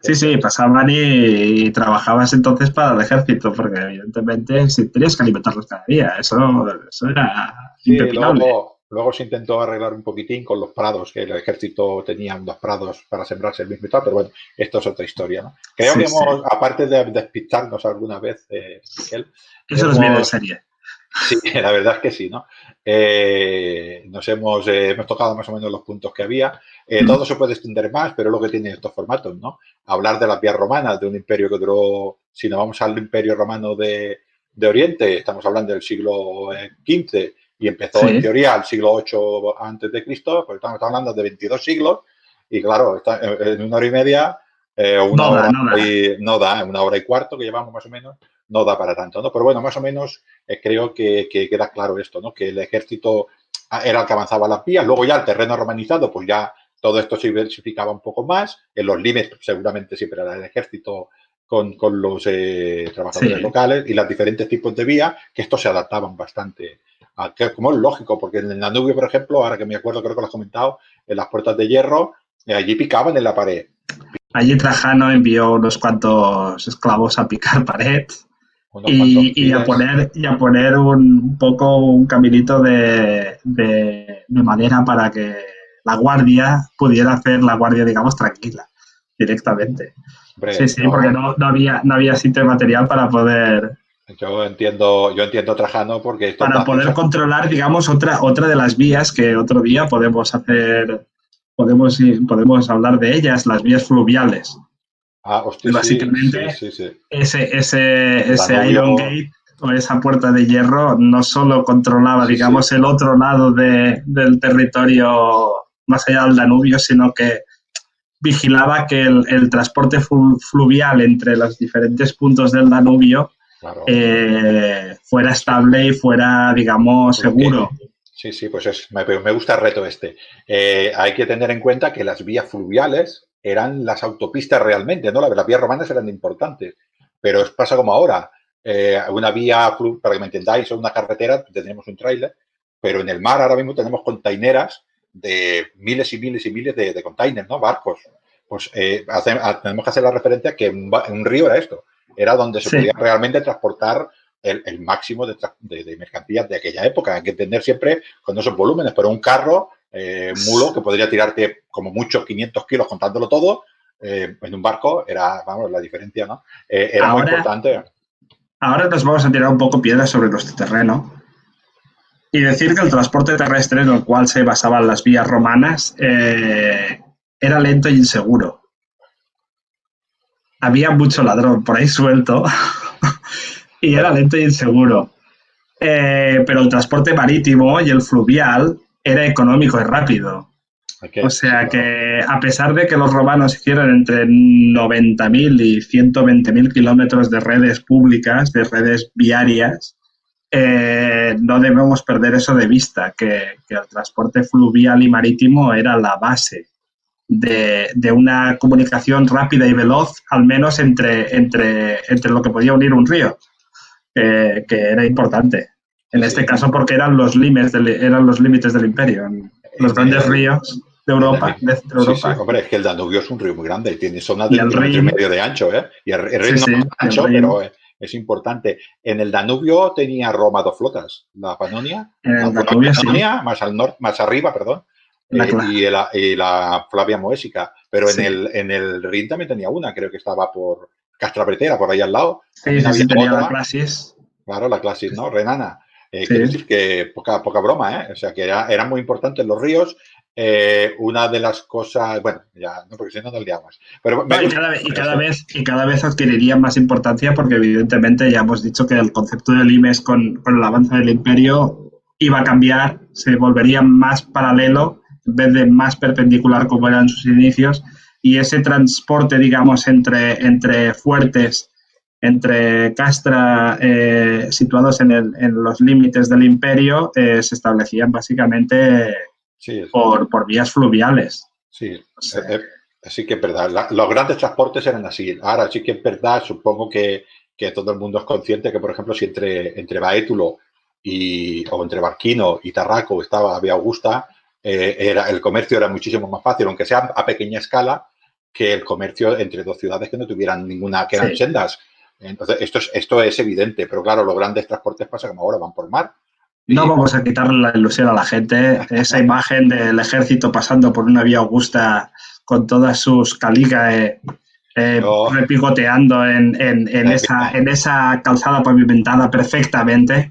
Sí, sí, pasaban y trabajabas entonces para el ejército, porque evidentemente si tenías que alimentarlos cada día, eso era Sí, impepinable. luego se intentó arreglar un poquitín con los prados, que el ejército tenía unos prados para sembrarse el mismo y tal, pero bueno, esto es otra historia, ¿no? Creo Sí, que sí. hemos, aparte de despistarnos alguna vez, Miguel, Eso nos viene de hemos, serie. sí, la verdad es que sí, ¿no? Hemos tocado más o menos los puntos que había. Mm. Todo se puede extender más, pero es lo que tienen estos formatos, ¿no? Hablar de las vías romanas, de un imperio que duró, si no vamos al imperio romano de Oriente, estamos hablando del siglo XV y empezó en Sí, teoría al siglo VIII antes de Cristo, pues estamos hablando de 22 siglos y claro, en una hora y media, una no da, hora no da. y no da, una hora y cuarto que llevamos más o menos, no da para tanto, ¿no? Pero bueno, más o menos creo que queda claro esto, ¿no? Que el ejército era el que avanzaba las vías, luego ya el terreno romanizado, pues ya todo esto se diversificaba un poco más, en los límites seguramente siempre era el ejército con los trabajadores Sí. locales y los diferentes tipos de vías, que estos se adaptaban bastante, como es lógico, porque en el Danubio, por ejemplo, ahora que me acuerdo, creo que lo has comentado, en las puertas de hierro, allí picaban en la pared. Allí Trajano envió unos cuantos esclavos a picar pared Unos cuantos pides. y a poner un poco un caminito de madera para que la guardia pudiera hacer la guardia, digamos, tranquila, directamente. Sí, Hombre, sí, porque no había sitio material yo entiendo Trajano porque esto para también poder controlar, digamos, otra de las vías que otro día podemos hacer, podemos hablar de ellas, las vías fluviales. hostia, sí, sí, Básicamente, sí, sí. El ese Danubio, Iron Gate o esa puerta de hierro no solo controlaba, sí, sí. digamos, el otro lado del territorio más allá del Danubio, sino que vigilaba que el transporte fluvial entre los diferentes puntos del Danubio Claro. fuera Eso, estable y fuera, digamos, lo que, seguro. sí, sí, pues me gusta el reto este. Hay que tener en cuenta que las vías fluviales eran las autopistas realmente, ¿no? Las vías romanas eran importantes, pero pasa como ahora. Una vía, para que me entendáis, o una carretera, tenemos un tráiler, pero en el mar ahora mismo tenemos containeras de miles y miles y miles de containers, ¿no? Barcos. Pues tenemos que hacer la referencia que un río era esto, era donde se Sí, podía realmente transportar el máximo de mercancías de aquella época. Hay que entender siempre con esos volúmenes, pero un carro, un mulo, que podría tirarte como mucho 500 kilos contándolo todo, en un barco era, vamos, la diferencia, ¿no? Era muy ahora, importante. ahora nos vamos a tirar un poco piedras sobre nuestro terreno y decir que el transporte terrestre en el cual se basaban las vías romanas era lento e inseguro. Había mucho ladrón por ahí suelto y era Bueno, lento e inseguro. Pero el transporte marítimo y el fluvial era económico y rápido. O sí, sea claro. que a pesar de que los romanos hicieron entre 90.000 y 120.000 kilómetros de redes públicas, de redes viarias, no debemos perder eso de vista, que el transporte fluvial y marítimo era la base de una comunicación rápida y veloz, al menos entre lo que podía unir un río, que era importante. Sí, En este sí. caso, porque eran los límites del imperio, los En grandes el, ríos de en el Europa, mi- de Centro sí, sí, Europa, hombre, es que el Danubio es un río muy grande y tiene zona de y un el kilómetro y Rin, medio de ancho, ¿eh? Y el sí, Rin no sí, es y el ancho, Rin. pero es importante. En el Danubio tenía Roma dos flotas, la Panonia, En la el Flavia Danubio, sí, Panonia, más al norte, más arriba, perdón, la, y la Flavia Moésica. Pero sí, en el Rin también tenía una, creo que estaba por Castrapretera, por ahí al lado. sí, También sí, había sí, tenía la otra, clasis, claro, la Classic, ¿no? Renana. sí. Quiero decir que poca broma, ¿eh? O sea, que eran muy importantes los ríos. Una de las cosas, bueno, ya, no, porque si no nos liamos. Pero me No, gusta esto. y cada vez adquirirían más importancia porque evidentemente ya hemos dicho que el concepto del IMES con el avance del imperio iba a cambiar, se volvería más paralelo en vez de más perpendicular como eran sus inicios y ese transporte, digamos, entre fuertes, entre Castra, situados en los límites del imperio, se establecían básicamente Sí, por vías fluviales. sí. O sea, Sí que es verdad. Los grandes transportes eran así. Ahora sí que es verdad, supongo que que todo el mundo es consciente que, por ejemplo, si entre Baétulo o entre Barquino y Tarraco estaba Vía Augusta, el comercio era muchísimo más fácil, aunque sea a pequeña escala, que el comercio entre dos ciudades que no tuvieran ninguna, que eran Sí. sendas. Entonces, esto es evidente, pero claro, los grandes transportes pasa como ahora, van por mar. No Y, vamos a quitarle la ilusión a la gente. Esa imagen del ejército pasando por una vía Augusta con todas sus caligas yo, repicoteando en esa calzada pavimentada perfectamente.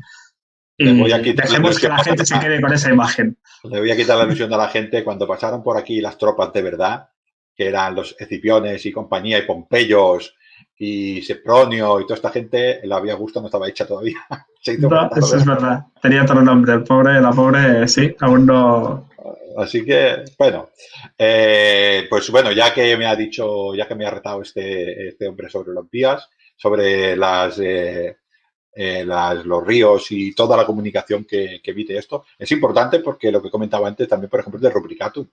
le voy a Y quitar la dejemos que ilusión. la gente se quede con esa imagen. Le voy a quitar la ilusión a la gente cuando pasaron por aquí las tropas de verdad, que eran los Escipiones y compañía, y Pompeyos y Sempronio y toda esta gente, la Vía Augusta no estaba hecha todavía. Se hizo más No, eso tarde. es verdad. Tenía otro nombre. El pobre, la pobre, sí, aún no. Así que, bueno, pues bueno, ya que me ha dicho, ya que me ha retado este hombre sobre los vías, sobre los ríos y toda la comunicación que evite esto, es importante porque lo que comentaba antes también, por ejemplo, de Rubricatum.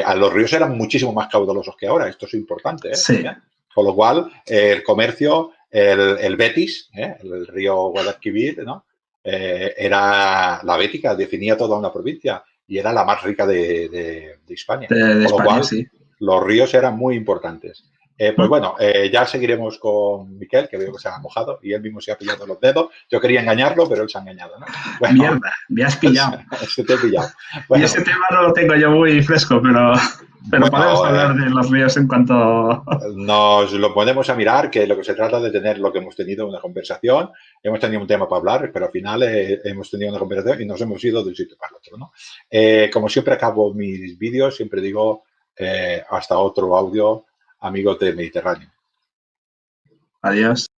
A los ríos eran muchísimo más caudalosos que ahora, esto es importante Sí, también. Con lo cual, el comercio, el Betis, el río Guadalquivir, ¿no? Era la Bética, definía toda una provincia y era la más rica de Hispania. de Con lo España, cual, sí. los ríos eran muy importantes. Pues bueno, ya seguiremos con Miquel, que veo que se ha mojado y él mismo se ha pillado los dedos. Yo quería engañarlo, pero él se ha engañado, ¿no? Bueno, Mierda, me has pillado. se te he pillado. Y Bueno, ese tema no lo tengo yo muy fresco, pero podemos bueno, hablar de los ríos en cuanto. nos lo ponemos a mirar, que lo que se trata de tener lo que hemos tenido una conversación, hemos tenido un tema para hablar, pero al final hemos tenido una conversación y nos hemos ido de un sitio para el otro, ¿no? Como siempre acabo mis vídeos, siempre digo hasta otro audio, amigos del Mediterráneo. Adiós.